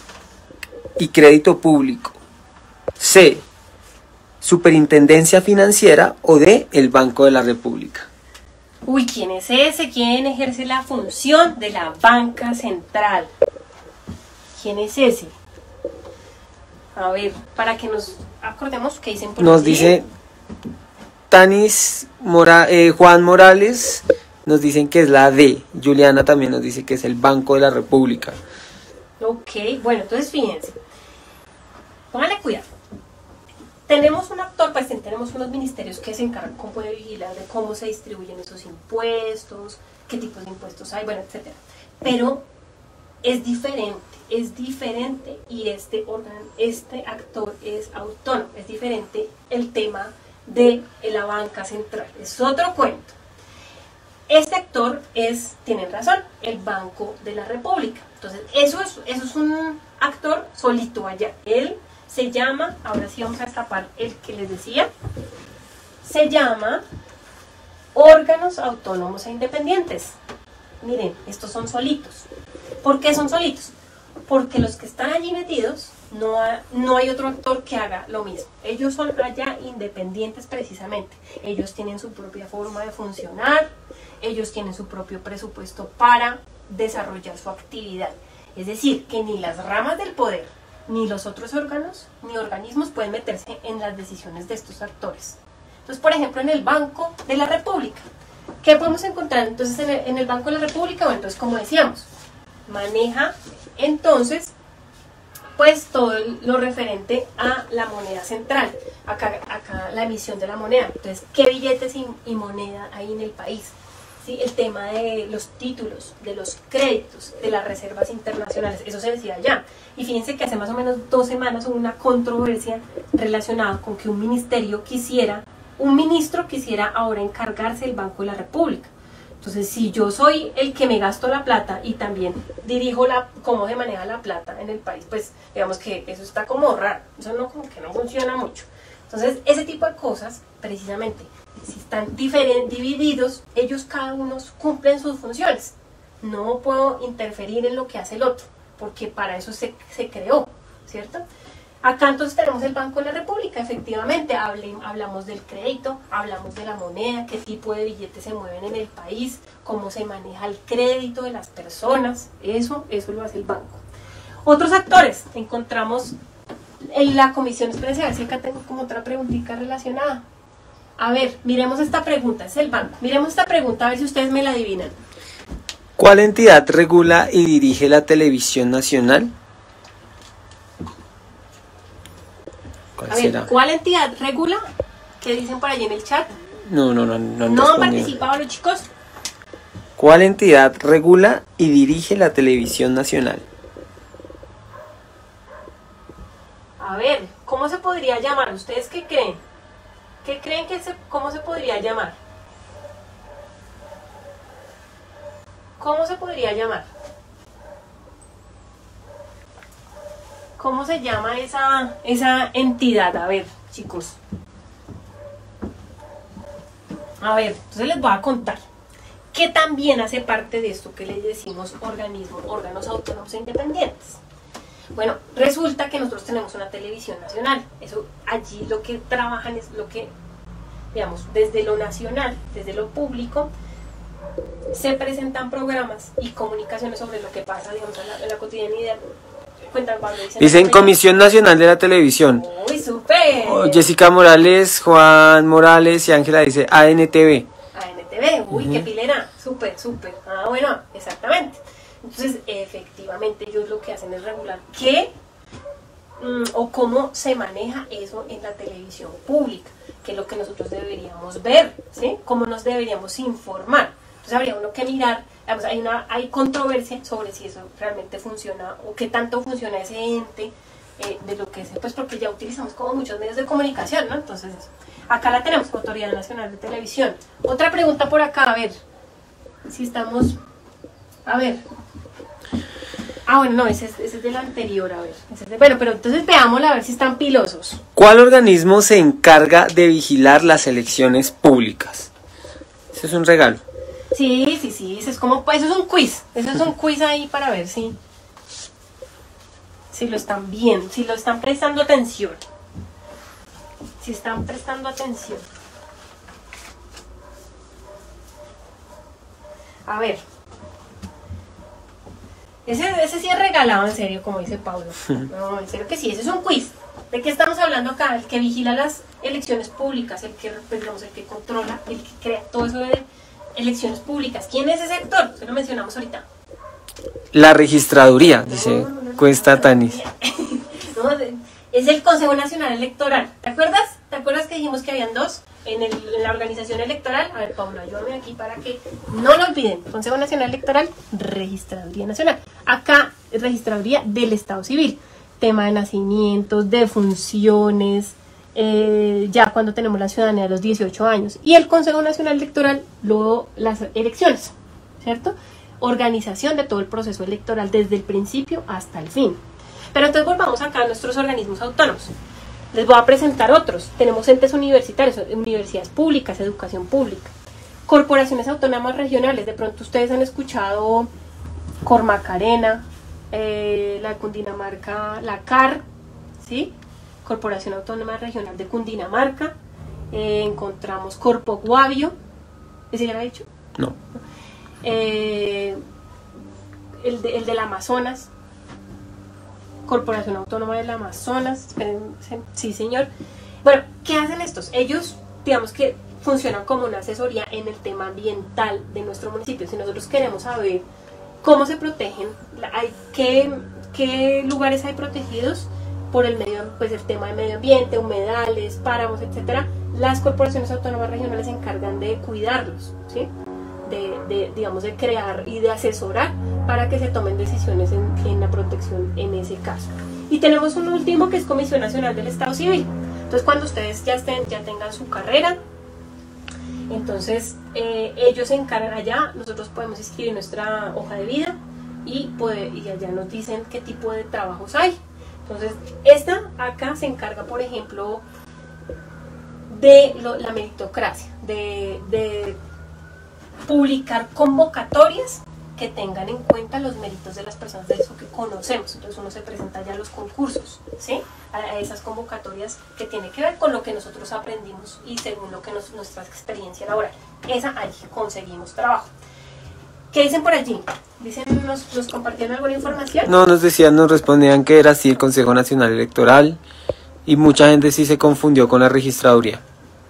Speaker 2: y Crédito Público. C. Superintendencia Financiera. O D. El Banco de la República.
Speaker 1: Uy, ¿quién es ese? ¿Quién ejerce la función de la banca central? ¿Quién es ese? A ver, para que nos acordemos qué dicen por
Speaker 2: Nos
Speaker 1: allí.
Speaker 2: dice Juan Morales, nos dicen que es la D. Juliana también nos dice que es el Banco de la República.
Speaker 1: Ok, bueno, entonces fíjense. Pónganle cuidado. Tenemos un actor, pues tenemos unos ministerios que se encargan como de vigilar de cómo se distribuyen esos impuestos, qué tipos de impuestos hay, bueno, etcétera. Pero es diferente y este actor es autónomo, es diferente el tema de la banca central, es otro cuento. Este actor tienen razón, el Banco de la República. Entonces, eso es un actor solito allá. Él se llama, ahora sí vamos a destapar el que les decía, se llama órganos autónomos e independientes. Miren, estos son solitos. ¿Por qué son solitos? Porque los que están allí metidos, no hay otro actor que haga lo mismo. Ellos son allá independientes precisamente. Ellos tienen su propia forma de funcionar, ellos tienen su propio presupuesto para desarrollar su actividad. Es decir, que ni las ramas del poder, ni los otros órganos, ni organismos pueden meterse en las decisiones de estos actores. Entonces, por ejemplo, en el Banco de la República, ¿qué podemos encontrar entonces en el Banco de la República? Bueno, entonces, como decíamos, maneja entonces pues todo lo referente a la moneda central, acá la emisión de la moneda. Entonces, ¿qué billetes y moneda hay en el país? ¿Sí? El tema de los títulos, de los créditos, de las reservas internacionales, eso se decía allá. Y fíjense que hace más o menos 2 semanas hubo una controversia relacionada con que un ministro quisiera ahora encargarse del Banco de la República. Entonces, si yo soy el que me gasto la plata y también dirijo cómo se maneja la plata en el país, pues digamos que eso está como raro, eso como que no funciona mucho. Entonces, ese tipo de cosas, precisamente, si están divididos, ellos cada uno cumplen sus funciones. No puedo interferir en lo que hace el otro, porque para eso se creó, ¿cierto? Acá entonces tenemos el Banco de la República, efectivamente, hablamos del crédito, hablamos de la moneda, qué tipo de billetes se mueven en el país, cómo se maneja el crédito de las personas, eso lo hace el banco. Otros actores, encontramos En la comisión, espérense a ver si acá tengo como otra preguntita relacionada. A ver, miremos esta pregunta, es el banco. Miremos esta pregunta a ver si ustedes me la adivinan.
Speaker 2: ¿Cuál entidad regula y dirige la televisión nacional? ¿Cuál
Speaker 1: A ver,
Speaker 2: será?
Speaker 1: ¿cuál entidad regula? ¿Qué dicen por allí en el chat?
Speaker 2: No han
Speaker 1: ¿No han
Speaker 2: respondido.
Speaker 1: participado los chicos?
Speaker 2: ¿Cuál entidad regula y dirige la televisión nacional?
Speaker 1: A ver, ¿cómo se podría llamar? ¿Ustedes qué creen? ¿Qué creen cómo se podría llamar? ¿Cómo se podría llamar? ¿Cómo se llama esa entidad? A ver, chicos. A ver, entonces les voy a contar que también hace parte de esto que les decimos órganos autónomos e independientes. Bueno, resulta que nosotros tenemos una televisión nacional. Eso allí lo que trabajan es lo que, digamos, desde lo nacional, desde lo público, se presentan programas y comunicaciones sobre lo que pasa, digamos, en la cotidianidad. Cuentan, Pablo.
Speaker 2: Dicen Comisión Nacional de la Televisión.
Speaker 1: ¡Uy, súper!
Speaker 2: Jessica Morales, Juan Morales y Ángela dice ANTV.
Speaker 1: ANTV, uy, qué pilera. Súper, súper. Ah, bueno, exactamente. Entonces, efectivamente, ellos lo que hacen es regular qué o cómo se maneja eso en la televisión pública, que es lo que nosotros deberíamos ver, ¿sí? Cómo nos deberíamos informar. Entonces, habría uno que mirar, digamos, hay controversia sobre si eso realmente funciona o qué tanto funciona ese ente de lo que sea, pues porque ya utilizamos como muchos medios de comunicación, ¿no? Entonces, acá la tenemos, Autoridad Nacional de Televisión. Otra pregunta por acá, a ver, si estamos, a ver. Ah, bueno, no, ese es del anterior, a ver. Bueno, pero entonces veámosla a ver si están pilosos.
Speaker 2: ¿Cuál organismo se encarga de vigilar las elecciones públicas? Ese es un regalo.
Speaker 1: Sí, eso es como, eso es un quiz. Eso es un quiz ahí para ver si lo están viendo, si lo están prestando atención. Si están prestando atención. A ver. Ese sí es regalado, en serio, como dice Pablo. No, en serio que sí, ese es un quiz. ¿De qué estamos hablando acá? El que vigila las elecciones públicas, el que controla, el que crea todo eso de elecciones públicas. ¿Quién es ese actor? Se lo mencionamos ahorita.
Speaker 2: La registraduría, dice Cuesta Tanis.
Speaker 1: No, es el Consejo Nacional Electoral. ¿Te acuerdas? ¿Te acuerdas que dijimos que habían dos en la organización electoral? A ver, Pablo, ayúdame aquí para que no lo olviden. Consejo Nacional Electoral, Registraduría Nacional. Acá, Registraduría del Estado Civil. Tema de nacimientos, de funciones, ya cuando tenemos la ciudadanía de los 18 años. Y el Consejo Nacional Electoral, luego las elecciones, ¿cierto? Organización de todo el proceso electoral desde el principio hasta el fin. Pero entonces volvamos acá a nuestros organismos autónomos. Les voy a presentar otros. Tenemos entes universitarios, universidades públicas, educación pública, corporaciones autónomas regionales. De pronto ustedes han escuchado Cormacarena, la Cundinamarca, la CAR, ¿sí? Corporación Autónoma Regional de Cundinamarca. Encontramos Corpo Guavio. ¿Ese ya lo he dicho?
Speaker 2: No.
Speaker 1: El del Amazonas, Corporación Autónoma del Amazonas. Espérense. Sí, señor. Bueno, ¿qué hacen estos? Ellos, digamos que funcionan como una asesoría en el tema ambiental de nuestro municipio. Si nosotros queremos saber cómo se protegen, qué lugares hay protegidos por el tema de medio ambiente, humedales, páramos, etcétera, las corporaciones autónomas regionales se encargan de cuidarlos, ¿sí? Digamos, de crear y de asesorar para que se tomen decisiones en la protección en ese caso. Y tenemos un último que es Comisión Nacional del Estado Civil. Entonces, cuando ustedes ya tengan su carrera, entonces ellos se encargan allá, nosotros podemos escribir nuestra hoja de vida y allá nos dicen qué tipo de trabajos hay. Entonces, esta acá se encarga, por ejemplo, de la meritocracia, de publicar convocatorias que tengan en cuenta los méritos de las personas de eso que conocemos. Entonces uno se presenta ya a los concursos, ¿sí? A esas convocatorias que tiene que ver con lo que nosotros aprendimos y según lo que nuestra experiencia laboral. Esa ahí conseguimos trabajo. ¿Qué dicen por allí? ¿Dicen, nos compartieron alguna información?
Speaker 2: No, nos respondían que era así el Consejo Nacional Electoral y mucha gente sí se confundió con la registraduría.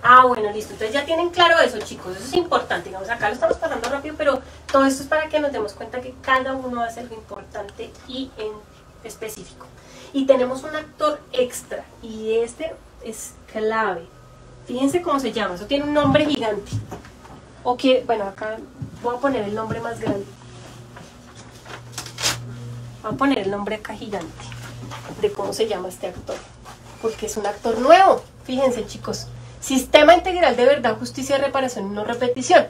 Speaker 1: Ah, bueno, listo. Entonces ya tienen claro eso, chicos. Eso es importante. Digamos, acá lo estamos pasando rápido, pero todo esto es para que nos demos cuenta que cada uno va a hacer lo importante y en específico. Y tenemos un actor extra, y este es clave. Fíjense cómo se llama. Eso tiene un nombre gigante. O que, bueno, acá voy a poner el nombre más grande. Voy a poner el nombre acá gigante de cómo se llama este actor. Porque es un actor nuevo. Fíjense, chicos. Sistema Integral de Verdad, Justicia, Reparación y No Repetición.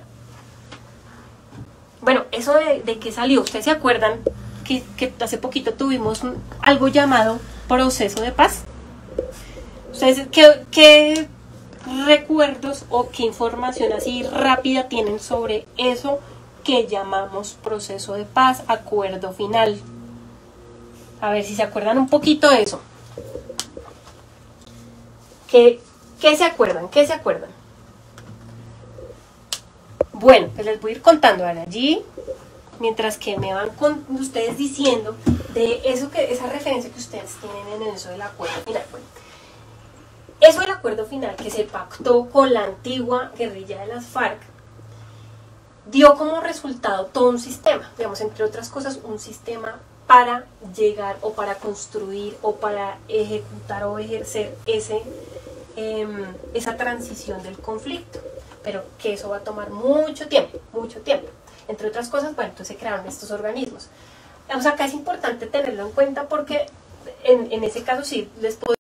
Speaker 1: Bueno, eso de que salió, ¿ustedes se acuerdan que hace poquito tuvimos algo llamado proceso de paz? ¿Ustedes qué recuerdos o qué información así rápida tienen sobre eso que llamamos proceso de paz, acuerdo final? A ver si se acuerdan un poquito de eso. ¿Qué se acuerdan? ¿Qué se acuerdan? Bueno, pues les voy a ir contando ahora allí, mientras que me van con ustedes diciendo de eso esa referencia que ustedes tienen en eso del acuerdo final. Bueno, eso del acuerdo final que se pactó con la antigua guerrilla de las FARC dio como resultado todo un sistema, digamos, entre otras cosas, un sistema para llegar o para construir o para ejecutar o ejercer esa transición del conflicto, pero que eso va a tomar mucho tiempo, entre otras cosas. Bueno, entonces se crearon estos organismos. O sea, acá es importante tenerlo en cuenta porque en ese caso sí les puedo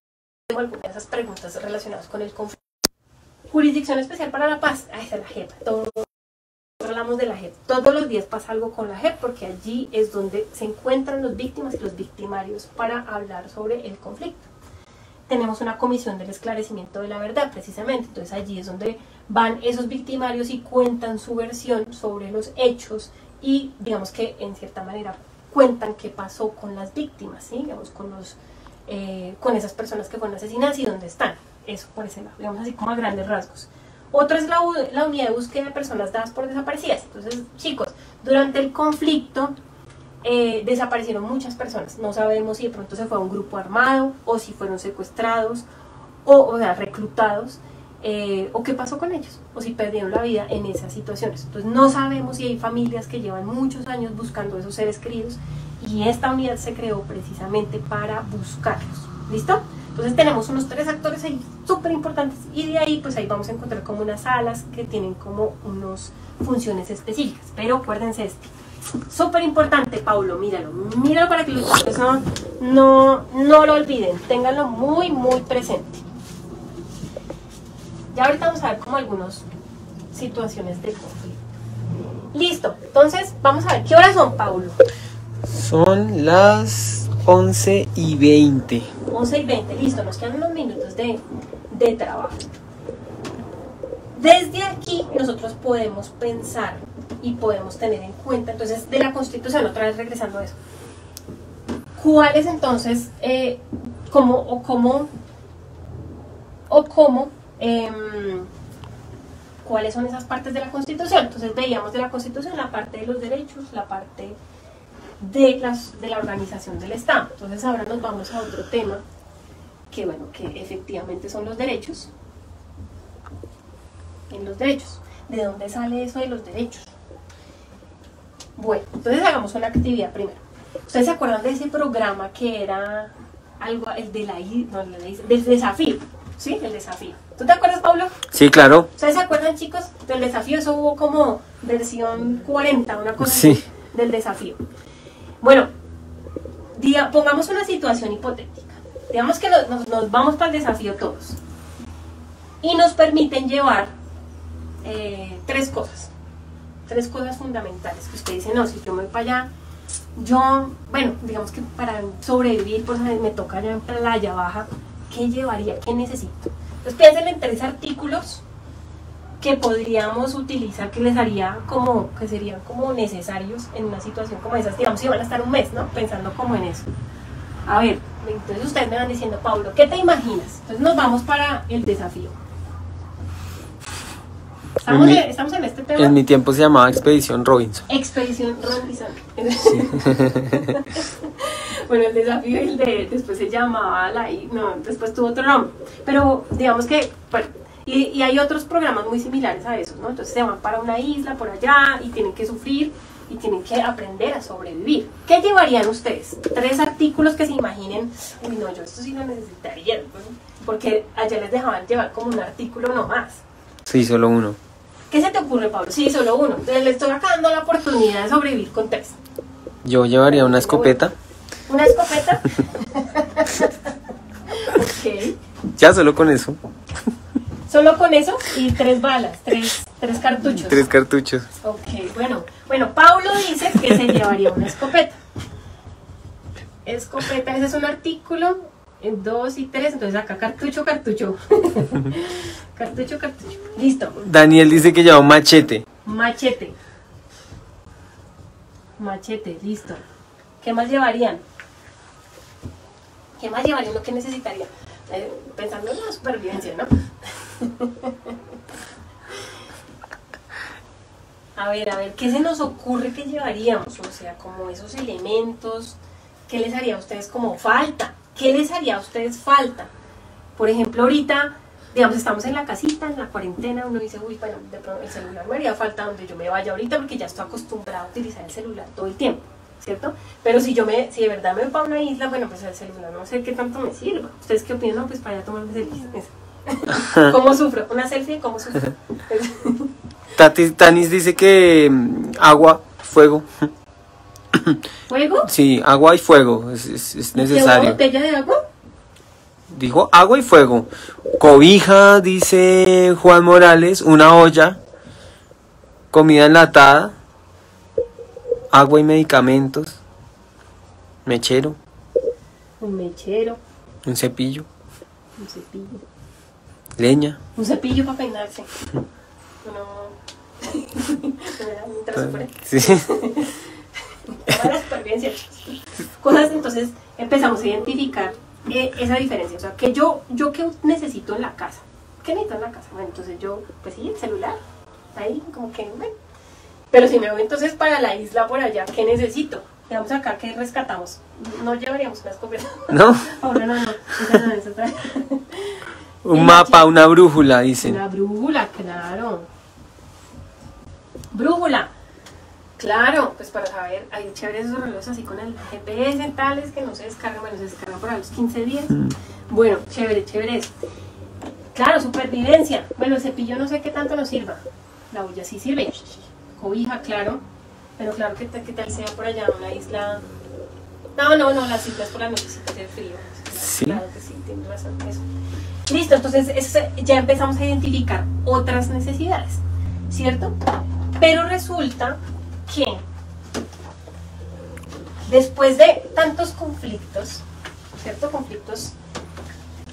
Speaker 1: decir algunas de esas preguntas relacionadas con el conflicto. Jurisdicción Especial para la Paz, esa es la JEP. Todos hablamos de la JEP, todos los días pasa algo con la JEP porque allí es donde se encuentran las víctimas y los victimarios para hablar sobre el conflicto. Tenemos una comisión del esclarecimiento de la verdad, precisamente. Entonces allí es donde van esos victimarios y cuentan su versión sobre los hechos y digamos que en cierta manera cuentan qué pasó con las víctimas, ¿sí? Digamos con esas personas que fueron asesinadas y dónde están. Eso por ese lado, digamos así como a grandes rasgos. Otro es la unidad de búsqueda de personas dadas por desaparecidas. Entonces, chicos, durante el conflicto desaparecieron muchas personas. No sabemos si de pronto se fue a un grupo armado o si fueron secuestrados o sea, reclutados, o qué pasó con ellos, o si perdieron la vida en esas situaciones. Entonces no sabemos si hay familias que llevan muchos años buscando a esos seres queridos y esta unidad se creó precisamente para buscarlos. ¿Listo? Entonces tenemos unos 3 actores ahí súper importantes y de ahí pues ahí vamos a encontrar como unas salas que tienen como unas funciones específicas. Pero acuérdense súper importante, Paulo, míralo para que los chicos no lo olviden, ténganlo muy presente. Ya ahorita vamos a ver como algunas situaciones de conflicto. Listo, entonces vamos a ver, ¿qué horas son, Paulo?
Speaker 2: Son las 11:20.
Speaker 1: 11:20, listo, nos quedan unos minutos de trabajo. Desde aquí nosotros podemos pensar y podemos tener en cuenta, entonces, de la Constitución, otra vez regresando a eso, ¿cuáles entonces, cuáles son esas partes de la Constitución? Entonces veíamos de la Constitución la parte de los derechos, la parte de la organización del Estado. Entonces ahora nos vamos a otro tema, que bueno, que efectivamente son los derechos. En los derechos, ¿de dónde sale eso de los derechos? Bueno, entonces hagamos una actividad primero. ¿Ustedes se acuerdan de ese programa que era algo, el de del desafío? ¿Sí? El desafío. ¿Tú te acuerdas, Pablo?
Speaker 2: Sí, claro.
Speaker 1: ¿Ustedes se acuerdan, chicos, del desafío? Eso hubo como versión 40, una cosa
Speaker 2: sí,
Speaker 1: así, del desafío. Bueno, pongamos una situación hipotética. Digamos que nos vamos para el desafío todos. Y nos permiten llevar 3 cosas fundamentales que usted dice, no, si yo me voy para allá, bueno, digamos que para sobrevivir, pues me toca allá en Playa Baja, ¿qué llevaría? ¿Qué necesito? Entonces piensen en 3 artículos que podríamos utilizar, que que serían como necesarios en una situación como esa. Digamos, si van a estar un mes, ¿no? Pensando como en eso. A ver, entonces ustedes me van diciendo, Pablo, ¿qué te imaginas? Entonces nos vamos para el desafío. Estamos en este tema.
Speaker 2: En mi tiempo se llamaba Expedición Robinson.
Speaker 1: Expedición Robinson. Bueno, el desafío después se llamaba después tuvo otro nombre. Pero digamos que, bueno, y hay otros programas muy similares a esos, ¿no? Entonces se van para una isla por allá y tienen que sufrir y tienen que aprender a sobrevivir. ¿Qué llevarían ustedes? 3 artículos que se imaginen, uy no, yo esto sí lo necesitaría, ¿no? Porque allá les dejaban llevar como un artículo nomás.
Speaker 2: Sí, solo uno.
Speaker 1: ¿Qué se te ocurre, Pablo? Sí, solo uno. Entonces le estoy acá dando la oportunidad de sobrevivir con 3.
Speaker 2: Yo llevaría una escopeta.
Speaker 1: ¿Una escopeta? Ok.
Speaker 2: Ya, solo con eso.
Speaker 1: Solo con eso y 3 balas, 3 cartuchos.
Speaker 2: 3 cartuchos.
Speaker 1: Ok, bueno, Pablo dice que se llevaría una escopeta. Escopeta, ese es un artículo, 2 y 3, entonces acá cartucho. Cartucho. Listo.
Speaker 2: Daniel dice que lleva un machete.
Speaker 1: Machete, listo. ¿Qué más llevarían? ¿Qué más llevaría uno que necesitaría? Pensando en la supervivencia, ¿no? A ver, ¿qué se nos ocurre que llevaríamos? O sea, como esos elementos, ¿qué les haría a ustedes como falta? ¿Qué les haría a ustedes falta? Por ejemplo, ahorita, digamos, estamos en la casita, en la cuarentena, uno dice, uy, bueno, de pronto el celular me haría falta donde yo me vaya ahorita porque ya estoy acostumbrado a utilizar el celular todo el tiempo, ¿cierto? Pero si de verdad me voy para una isla, bueno, pues el celular no sé qué tanto me sirva. ¿Ustedes qué opinan? No, pues para allá tomarme selfies. ¿Cómo sufro? ¿Una selfie? ¿Cómo sufro?
Speaker 2: Tanis dice que agua, fuego.
Speaker 1: ¿Fuego?
Speaker 2: Sí, agua y fuego, es necesario.
Speaker 1: ¿Una botella de agua?
Speaker 2: Dijo agua y fuego. Cobija, dice Juan Morales, una olla, comida enlatada, agua y medicamentos, mechero.
Speaker 1: Un mechero.
Speaker 2: Un cepillo.
Speaker 1: Un cepillo.
Speaker 2: Leña.
Speaker 1: Un cepillo para peinarse.
Speaker 2: Sí.
Speaker 1: Para la supervivencia. Cosas, entonces empezamos a identificar esa diferencia. O sea, que yo qué necesito en la casa. ¿Qué necesito en la casa? Bueno, entonces yo, pues sí, el celular. Ahí, como que, bueno. Pero si me voy entonces para la isla por allá, ¿qué necesito? Digamos acá, ¿qué rescatamos? No llevaríamos una escopeta.
Speaker 2: ¿No?
Speaker 1: Ahora no. Esa no es otra.
Speaker 2: Un mapa, una brújula, dicen.
Speaker 1: Una brújula, claro. Brújula. Claro, pues para saber, hay chéveres esos relojes así con el GPS, tales que no se descargan, bueno, se descargan por a los 15 días. Bueno, chévere eso. Claro, supervivencia. Bueno, el cepillo no sé qué tanto nos sirva. La olla sí sirve. Cobija, claro. Pero claro, ¿qué tal sea por allá una isla? No, las islas por la noche sí hace frío.
Speaker 2: Sí.
Speaker 1: Claro que sí, tienes razón, eso. Listo, entonces ya empezamos a identificar otras necesidades, ¿cierto? Pero resulta que después de tantos conflictos, ¿cierto? Conflictos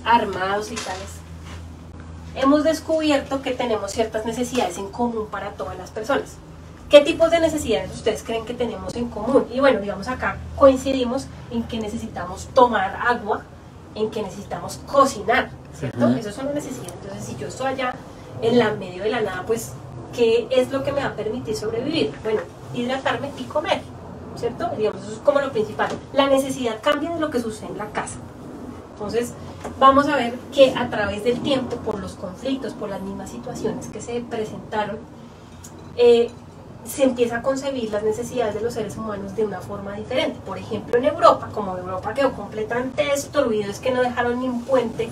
Speaker 1: armados y tales, hemos descubierto que tenemos ciertas necesidades en común para todas las personas. ¿Qué tipos de necesidades ustedes creen que tenemos en común? Y bueno, digamos acá coincidimos en que necesitamos tomar agua, en que necesitamos cocinar, ¿cierto? Eso es una necesidad. Entonces, si yo estoy allá en la medio de la nada, pues, ¿qué es lo que me va a permitir sobrevivir? Bueno, hidratarme y comer, ¿cierto? Digamos, eso es como lo principal. La necesidad cambia de lo que sucede en la casa. Entonces, vamos a ver que a través del tiempo, por los conflictos, por las mismas situaciones que se presentaron, se empieza a concebir las necesidades de los seres humanos de una forma diferente. Por ejemplo, en Europa, como Europa quedó completamente destruido, es que no dejaron ni un puente,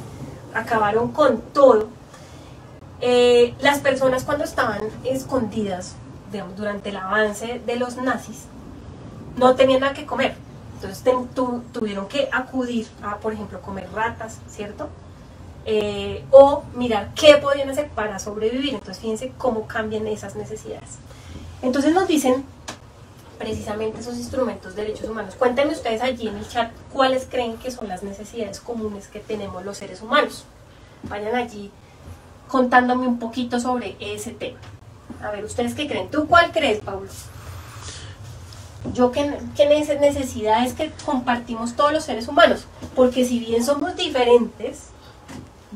Speaker 1: acabaron con todo. Las personas cuando estaban escondidas, digamos, durante el avance de los nazis, no tenían nada que comer. Entonces tuvieron que acudir a, por ejemplo, comer ratas, ¿cierto? O mirar qué podían hacer para sobrevivir. Entonces fíjense cómo cambian esas necesidades. Entonces nos dicen precisamente esos instrumentos de derechos humanos. Cuéntenme ustedes allí en el chat cuáles creen que son las necesidades comunes que tenemos los seres humanos. Vayan allí contándome un poquito sobre ese tema. A ver, ¿ustedes qué creen? ¿Tú cuál crees, Paulo? Yo qué necesidades que compartimos todos los seres humanos, porque si bien somos diferentes,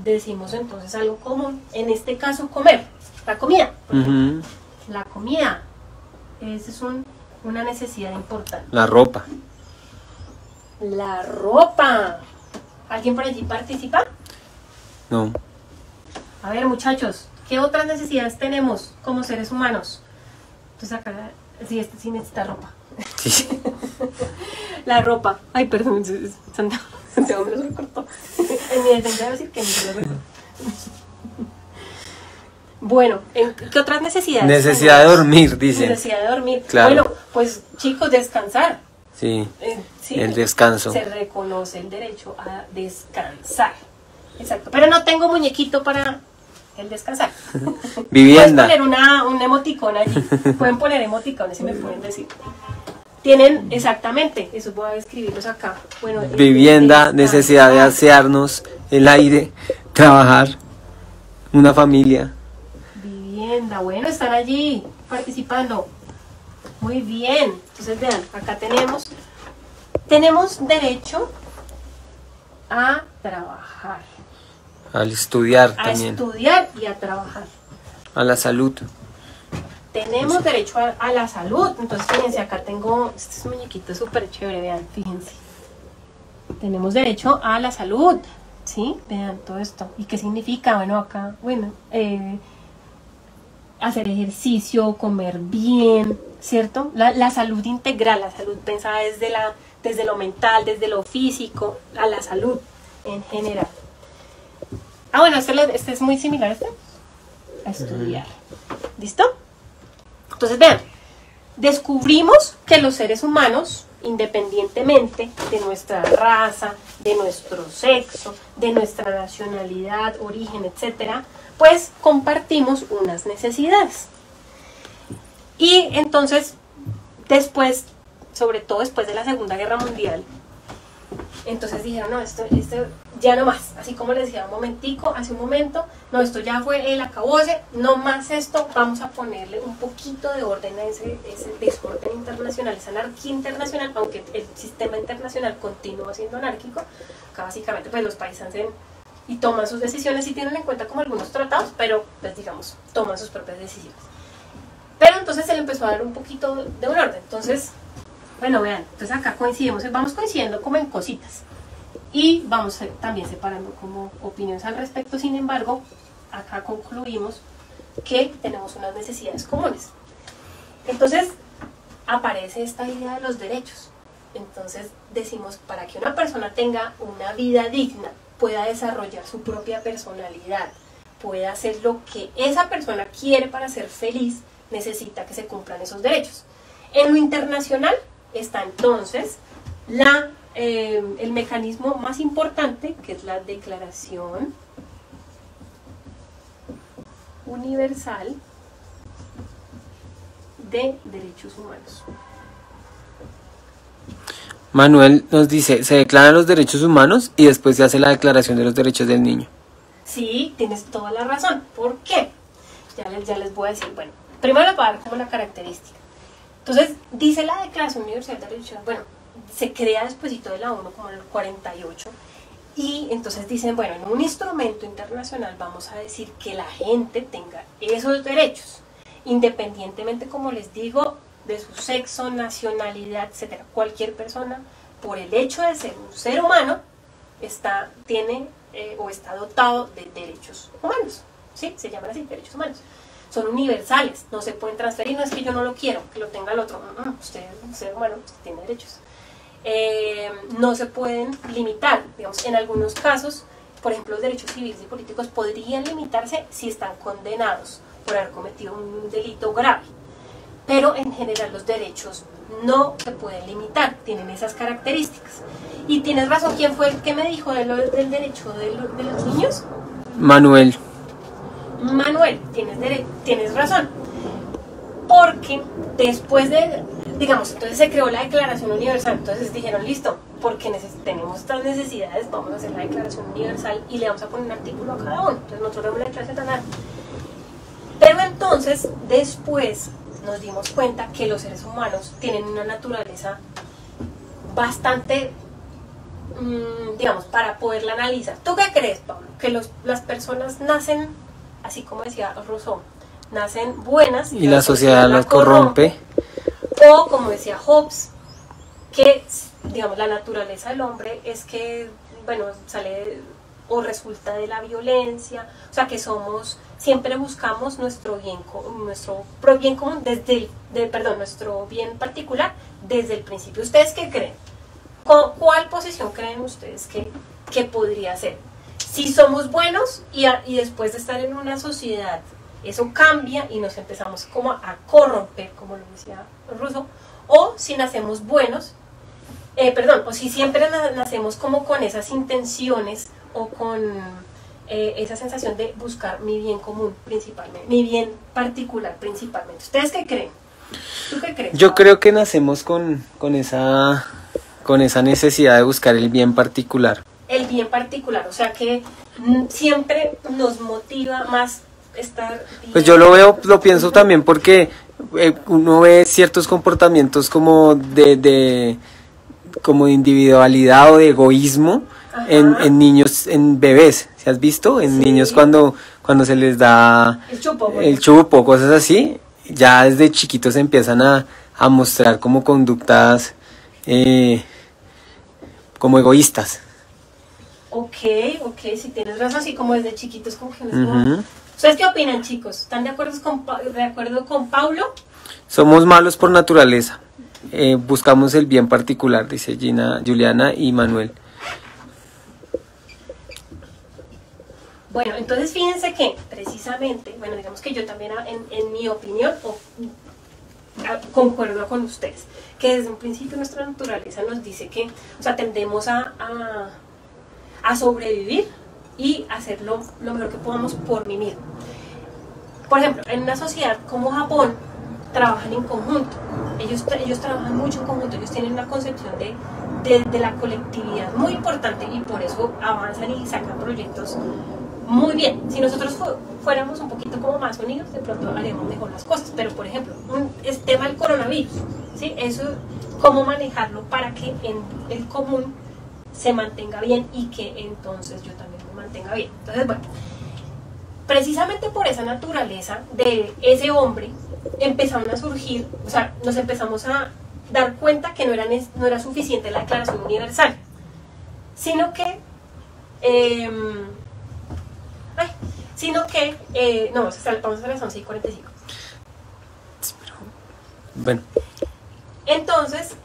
Speaker 1: decimos entonces algo común, en este caso comer, la comida.
Speaker 2: Ujú.
Speaker 1: La comida, esa es una necesidad importante.
Speaker 2: La ropa.
Speaker 1: La ropa. ¿Alguien por allí participa?
Speaker 2: No.
Speaker 1: A ver, muchachos, ¿qué otras necesidades tenemos como seres humanos? Entonces acá, sí, este sí necesita ropa.
Speaker 2: Sí.
Speaker 1: La ropa. Ay, perdón, Santiago me lo recortó. En mi defensa debo decir que ni se lo recortó. Bueno, ¿qué otras necesidades?
Speaker 2: Necesidad de
Speaker 1: tenemos?
Speaker 2: dormir, dicen.
Speaker 1: Necesidad de dormir.
Speaker 2: Claro.
Speaker 1: Bueno, pues chicos, descansar.
Speaker 2: Sí.
Speaker 1: Sí,
Speaker 2: El descanso.
Speaker 1: se reconoce el derecho a descansar. Exacto. Pero no tengo muñequito para el descansar.
Speaker 2: Vivienda.
Speaker 1: Puedes poner un emoticón allí. Pueden poner emoticones y me pueden decir. Tienen, exactamente, eso voy a escribirlos acá. Bueno,
Speaker 2: Vivienda, necesidad de asearnos, el aire, trabajar, una familia.
Speaker 1: Vivienda, bueno, están allí participando. Muy bien. Entonces vean, acá tenemos derecho a trabajar.
Speaker 2: Al estudiar
Speaker 1: A
Speaker 2: también.
Speaker 1: estudiar y a trabajar.
Speaker 2: A la salud.
Speaker 1: Tenemos derecho a la salud. Entonces, fíjense, acá tengo este muñequito súper chévere, vean, fíjense. Tenemos derecho a la salud, ¿sí? Vean todo esto. ¿Y qué significa? Bueno, acá, hacer ejercicio, comer bien, ¿cierto? La salud integral, la salud pensada desde lo mental, desde lo físico, a la salud en general. Ah, bueno, este es muy similar a este. A estudiar. ¿Listo? Entonces, vean, descubrimos que los seres humanos, independientemente de nuestra raza, de nuestro sexo, de nuestra nacionalidad, origen, etcétera, pues compartimos unas necesidades. Y entonces, después, sobre todo después de la Segunda Guerra Mundial, entonces dijeron, no, esto ya no más, así como les decía hace un momento, no, esto ya fue el acabose, no más esto, vamos a ponerle un poquito de orden a ese desorden internacional, esa anarquía internacional, aunque el sistema internacional continúa siendo anárquico. Acá básicamente pues los países hacen y toman sus decisiones y tienen en cuenta como algunos tratados, pero pues digamos, toman sus propias decisiones. Pero entonces se le empezó a dar un poquito de un orden. Entonces, bueno, vean, entonces acá vamos coincidiendo como en cositas. Y vamos también separando como opiniones al respecto. Sin embargo, acá concluimos que tenemos unas necesidades comunes. Entonces, aparece esta idea de los derechos. Entonces, decimos, para que una persona tenga una vida digna, pueda desarrollar su propia personalidad, pueda hacer lo que esa persona quiere para ser feliz, necesita que se cumplan esos derechos. En lo internacional está entonces el mecanismo más importante, que es la Declaración Universal de Derechos Humanos.
Speaker 2: Manuel nos dice, se declaran los derechos humanos y después se hace la declaración de los derechos del niño.
Speaker 1: Sí, tienes toda la razón. ¿Por qué? Ya les voy a decir. Bueno, primero les voy a dar como la característica. Entonces, dice la Declaración Universal de Derechos Humanos, bueno, se crea despuesito de la ONU como en el 48, y entonces dicen, bueno, en un instrumento internacional vamos a decir que la gente tenga esos derechos, independientemente, como les digo, de su sexo, nacionalidad, etcétera. Cualquier persona, por el hecho de ser un ser humano, tiene o está dotado de derechos humanos, ¿sí? Se llaman así, derechos humanos. Son universales, no se pueden transferir, no es que yo no lo quiero, que lo tenga el otro. Usted es un ser humano, usted tiene derechos. No se pueden limitar, digamos, en algunos casos, por ejemplo, los derechos civiles y políticos podrían limitarse si están condenados por haber cometido un delito grave. Pero en general los derechos no se pueden limitar, tienen esas características. Y tienes razón, ¿quién fue el que me dijo del derecho de los niños?
Speaker 2: Manuel.
Speaker 1: Manuel, tienes razón. Porque después de, digamos, entonces se creó la Declaración Universal, entonces dijeron, listo, porque tenemos estas necesidades, vamos a hacer la Declaración Universal y le vamos a poner un artículo a cada uno. Entonces nosotros vemos la Declaración Universal. Pero entonces, después nos dimos cuenta que los seres humanos tienen una naturaleza bastante, digamos, para poderla analizar. ¿Tú qué crees, Pablo? que las personas nacen, así como decía Rousseau, nacen buenas
Speaker 2: y la sociedad las corrompe.
Speaker 1: O como decía Hobbes, que digamos la naturaleza del hombre es que, bueno, sale o resulta de la violencia, o sea que siempre buscamos nuestro bien común nuestro bien particular desde el principio. ¿Ustedes qué creen? ¿Cuál posición creen ustedes que podría ser? Si somos buenos y después de estar en una sociedad eso cambia y nos empezamos como a corromper, como lo decía Rousseau, o si nacemos buenos, o si siempre nacemos como con esas intenciones o con esa sensación de buscar mi bien común principalmente, mi bien particular principalmente. ¿Ustedes qué creen? ¿Tú qué crees?
Speaker 2: Yo creo que nacemos con esa necesidad de buscar el bien particular.
Speaker 1: El bien particular, o sea que siempre nos motiva más estar bien.
Speaker 2: Pues yo lo pienso también porque uno ve ciertos comportamientos como de individualidad o de egoísmo en niños, en bebés, ¿se has visto? En niños cuando se les da el chupo, cosas así, ya desde chiquitos empiezan a mostrar como conductas como egoístas.
Speaker 1: Ok, si tienes razón, así como desde chiquitos como que ¿Ustedes qué opinan, chicos? ¿Están de acuerdo con Paulo?
Speaker 2: Somos malos por naturaleza. Buscamos el bien particular, dice Juliana y Manuel.
Speaker 1: Bueno, entonces fíjense que precisamente, bueno, digamos que yo también en mi opinión concuerdo con ustedes, que desde un principio nuestra naturaleza nos dice que, o sea, tendemos a sobrevivir y hacer lo mejor que podamos por mí mismo. Por ejemplo, en una sociedad como Japón, trabajan en conjunto. Ellos trabajan mucho en conjunto, ellos tienen una concepción de la colectividad muy importante y por eso avanzan y sacan proyectos muy bien. Si nosotros fuéramos un poquito como más unidos, de pronto haremos mejor las cosas. Pero, por ejemplo, el tema del coronavirus, ¿sí? Eso, cómo manejarlo para que en el común se mantenga bien y que entonces yo también me mantenga bien. Entonces, bueno, precisamente por esa naturaleza de ese hombre empezaron a surgir, o sea, nos empezamos a dar cuenta que no era suficiente la Declaración Universal, sino que vamos a las 11:45.
Speaker 2: Bueno.
Speaker 1: Entonces,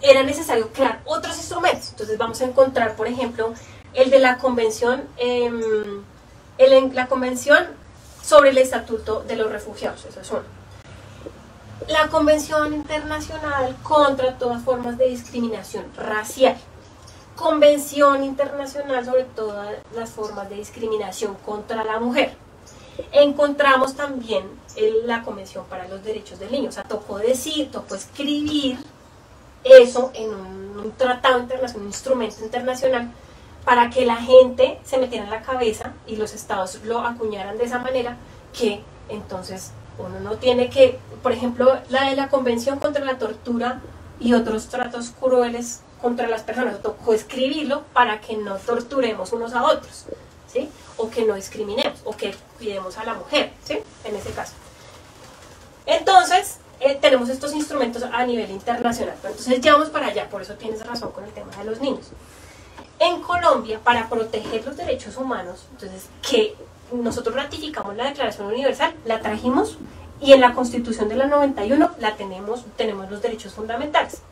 Speaker 1: era necesario crear otros instrumentos. Entonces vamos a encontrar, por ejemplo, el de la convención, la convención sobre el Estatuto de los Refugiados, eso es uno. La Convención Internacional contra todas formas de discriminación racial. Convención Internacional sobre todas las formas de discriminación contra la mujer. Encontramos también la Convención para los Derechos del Niño. O sea, tocó escribir eso en un tratado internacional, un instrumento internacional, para que la gente se metiera en la cabeza y los estados lo acuñaran de esa manera, que entonces uno no tiene que, por ejemplo, la de la Convención contra la Tortura y otros tratos crueles contra las personas, tocó escribirlo para que no torturemos unos a otros, ¿sí? O que no discriminemos, o que cuidemos a la mujer, ¿sí? En ese caso. Entonces, tenemos estos instrumentos a nivel internacional, pero entonces ya vamos para allá, por eso tienes razón con el tema de los niños. En Colombia, para proteger los derechos humanos, entonces, que nosotros ratificamos la Declaración Universal, la trajimos, y en la Constitución de la 91 tenemos los derechos fundamentales.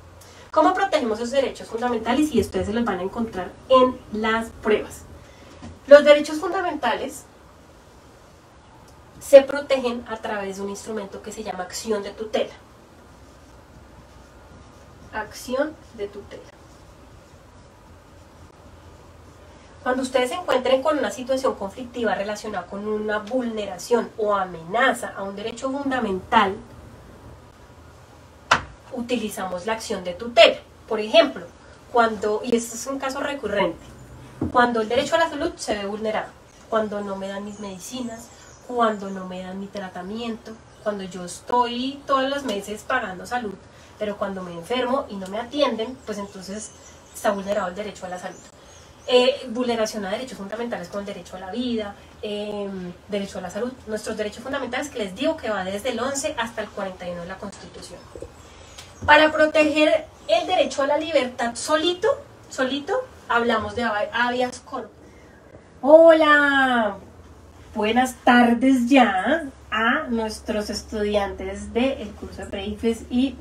Speaker 1: ¿Cómo protegemos esos derechos fundamentales? Y ustedes se los van a encontrar en las pruebas. Los derechos fundamentales se protegen a través de un instrumento que se llama acción de tutela. Acción de tutela. Cuando ustedes se encuentren con una situación conflictiva relacionada con una vulneración o amenaza a un derecho fundamental, utilizamos la acción de tutela. Por ejemplo, y esto es un caso recurrente, cuando el derecho a la salud se ve vulnerado, cuando no me dan mis medicinas, cuando no me dan mi tratamiento, cuando yo estoy todos los meses pagando salud, pero cuando me enfermo y no me atienden, pues entonces está vulnerado el derecho a la salud. vulneración a derechos fundamentales como el derecho a la vida, derecho a la salud, nuestros derechos fundamentales que les digo que va desde el 11 hasta el 41 de la Constitución. Para proteger el derecho a la libertad solito, hablamos de habeas corpus. Hola, buenas tardes ya a nuestros estudiantes del curso de pre-ICFES y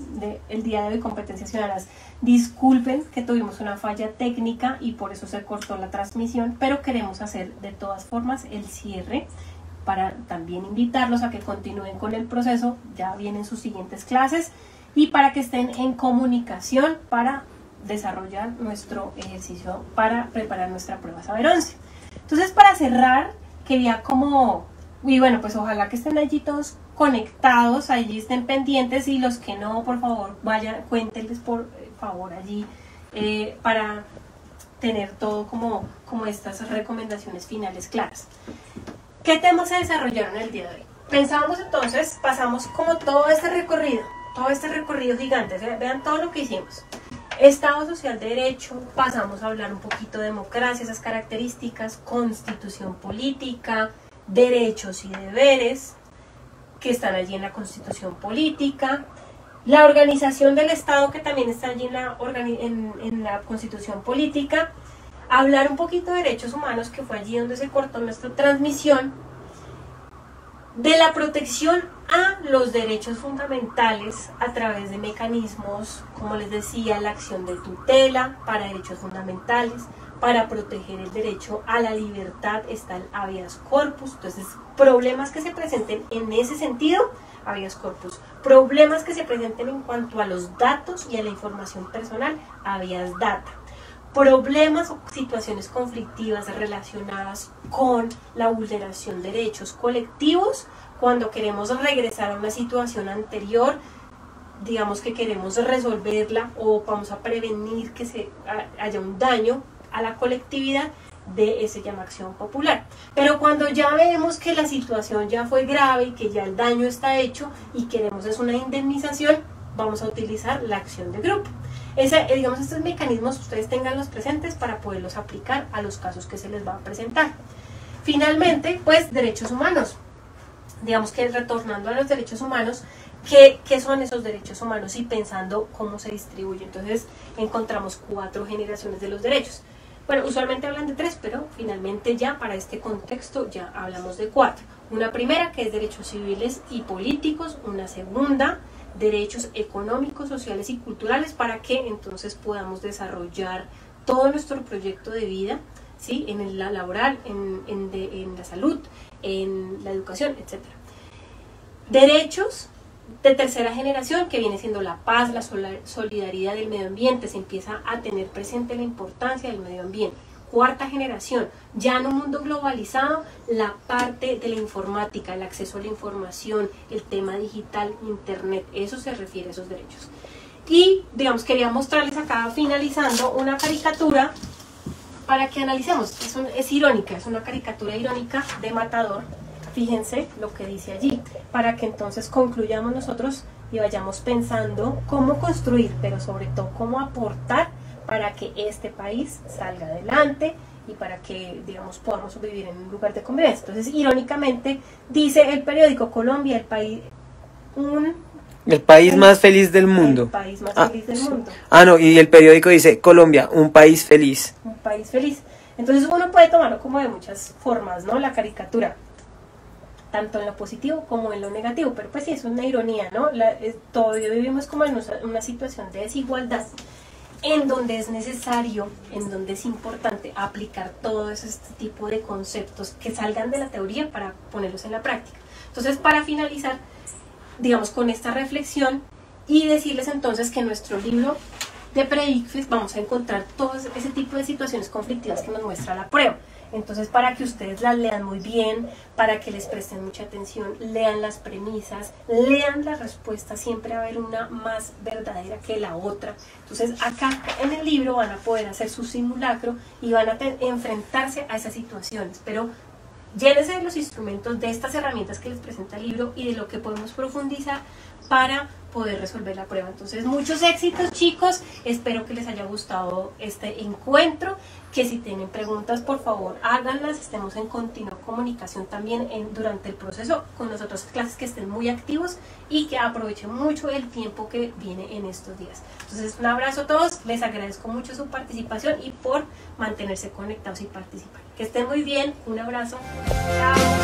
Speaker 1: del día de hoy competencias ciudadanas. Disculpen que tuvimos una falla técnica y por eso se cortó la transmisión, pero queremos hacer de todas formas el cierre para también invitarlos a que continúen con el proceso. Ya vienen sus siguientes clases y para que estén en comunicación para desarrollar nuestro ejercicio para preparar nuestra prueba Saber 11. Entonces, para cerrar, quería y bueno, pues ojalá que estén allí todos conectados, allí estén pendientes, y los que no, por favor, vayan, cuéntenles por favor allí para tener todo como estas recomendaciones finales claras. ¿Qué temas se desarrollaron el día de hoy? Pensábamos entonces, pasamos como todo este recorrido gigante, vean todo lo que hicimos. Estado social de derecho, pasamos a hablar un poquito de democracia, esas características, constitución política, derechos y deberes que están allí en la constitución política, la organización del Estado que también está allí en la constitución política, hablar un poquito de derechos humanos que fue allí donde se cortó nuestra transmisión, de la protección a los derechos fundamentales a través de mecanismos, como les decía, la acción de tutela para derechos fundamentales, para proteger el derecho a la libertad está el habeas corpus. Entonces, problemas que se presenten en ese sentido, habeas corpus. Problemas que se presenten en cuanto a los datos y a la información personal, habeas data. Problemas o situaciones conflictivas relacionadas con la vulneración de derechos colectivos, cuando queremos regresar a una situación anterior, digamos que queremos resolverla o vamos a prevenir que haya un daño a la colectividad, de ese llama acción popular. Pero cuando ya vemos que la situación ya fue grave y que ya el daño está hecho y queremos es una indemnización, vamos a utilizar la acción de grupo. Digamos, estos mecanismos ustedes tenganlos presentes para poderlos aplicar a los casos que se les va a presentar. Finalmente, pues, derechos humanos. Digamos que retornando a los derechos humanos, ¿qué son esos derechos humanos? Y pensando cómo se distribuyen. Entonces, encontramos 4 generaciones de los derechos. Bueno, usualmente hablan de 3, pero finalmente ya para este contexto ya hablamos de 4. Una primera, que es derechos civiles y políticos. Una segunda, derechos económicos, sociales y culturales, para que entonces podamos desarrollar todo nuestro proyecto de vida, ¿sí? En la laboral, en la salud, en la educación, etc. Derechos de tercera generación, que viene siendo la paz, la solidaridad del medio ambiente, se empieza a tener presente la importancia del medio ambiente. Cuarta generación, ya en un mundo globalizado, la parte de la informática, el acceso a la información, el tema digital, internet, eso se refiere a esos derechos. Y, digamos, quería mostrarles acá, finalizando, una caricatura para que analicemos. Es irónica, es una caricatura irónica de Matador. Fíjense lo que dice allí, para que entonces concluyamos nosotros y vayamos pensando cómo construir, pero sobre todo cómo aportar para que este país salga adelante y para que, digamos, podamos vivir en un lugar de convivencia. Entonces, irónicamente, dice el periódico Colombia, el país
Speaker 2: más feliz del mundo.
Speaker 1: El país más feliz del mundo.
Speaker 2: No, y el periódico dice Colombia, un país feliz.
Speaker 1: Un país feliz. Entonces uno puede tomarlo como de muchas formas, ¿no? La caricatura, tanto en lo positivo como en lo negativo, pero pues sí, es una ironía, ¿no? Todavía vivimos como en una situación de desigualdad, en donde es necesario, en donde es importante aplicar todo este tipo de conceptos que salgan de la teoría para ponerlos en la práctica. Entonces, para finalizar, digamos, con esta reflexión y decirles entonces que en nuestro libro de pre-ICFES vamos a encontrar todo ese tipo de situaciones conflictivas que nos muestra la prueba. Entonces, para que ustedes las lean muy bien, para que les presten mucha atención, lean las premisas, lean la respuesta, siempre va a haber una más verdadera que la otra. Entonces, acá en el libro van a poder hacer su simulacro y van a enfrentarse a esas situaciones, pero llénense de los instrumentos, de estas herramientas que les presenta el libro y de lo que podemos profundizar para poder resolver la prueba. Entonces, muchos éxitos, chicos, espero que les haya gustado este encuentro, que si tienen preguntas, por favor, háganlas, estemos en continua comunicación también durante el proceso con las otras clases, que estén muy activos y que aprovechen mucho el tiempo que viene en estos días. Entonces, un abrazo a todos, les agradezco mucho su participación y por mantenerse conectados y participar. Que estén muy bien, un abrazo, chao.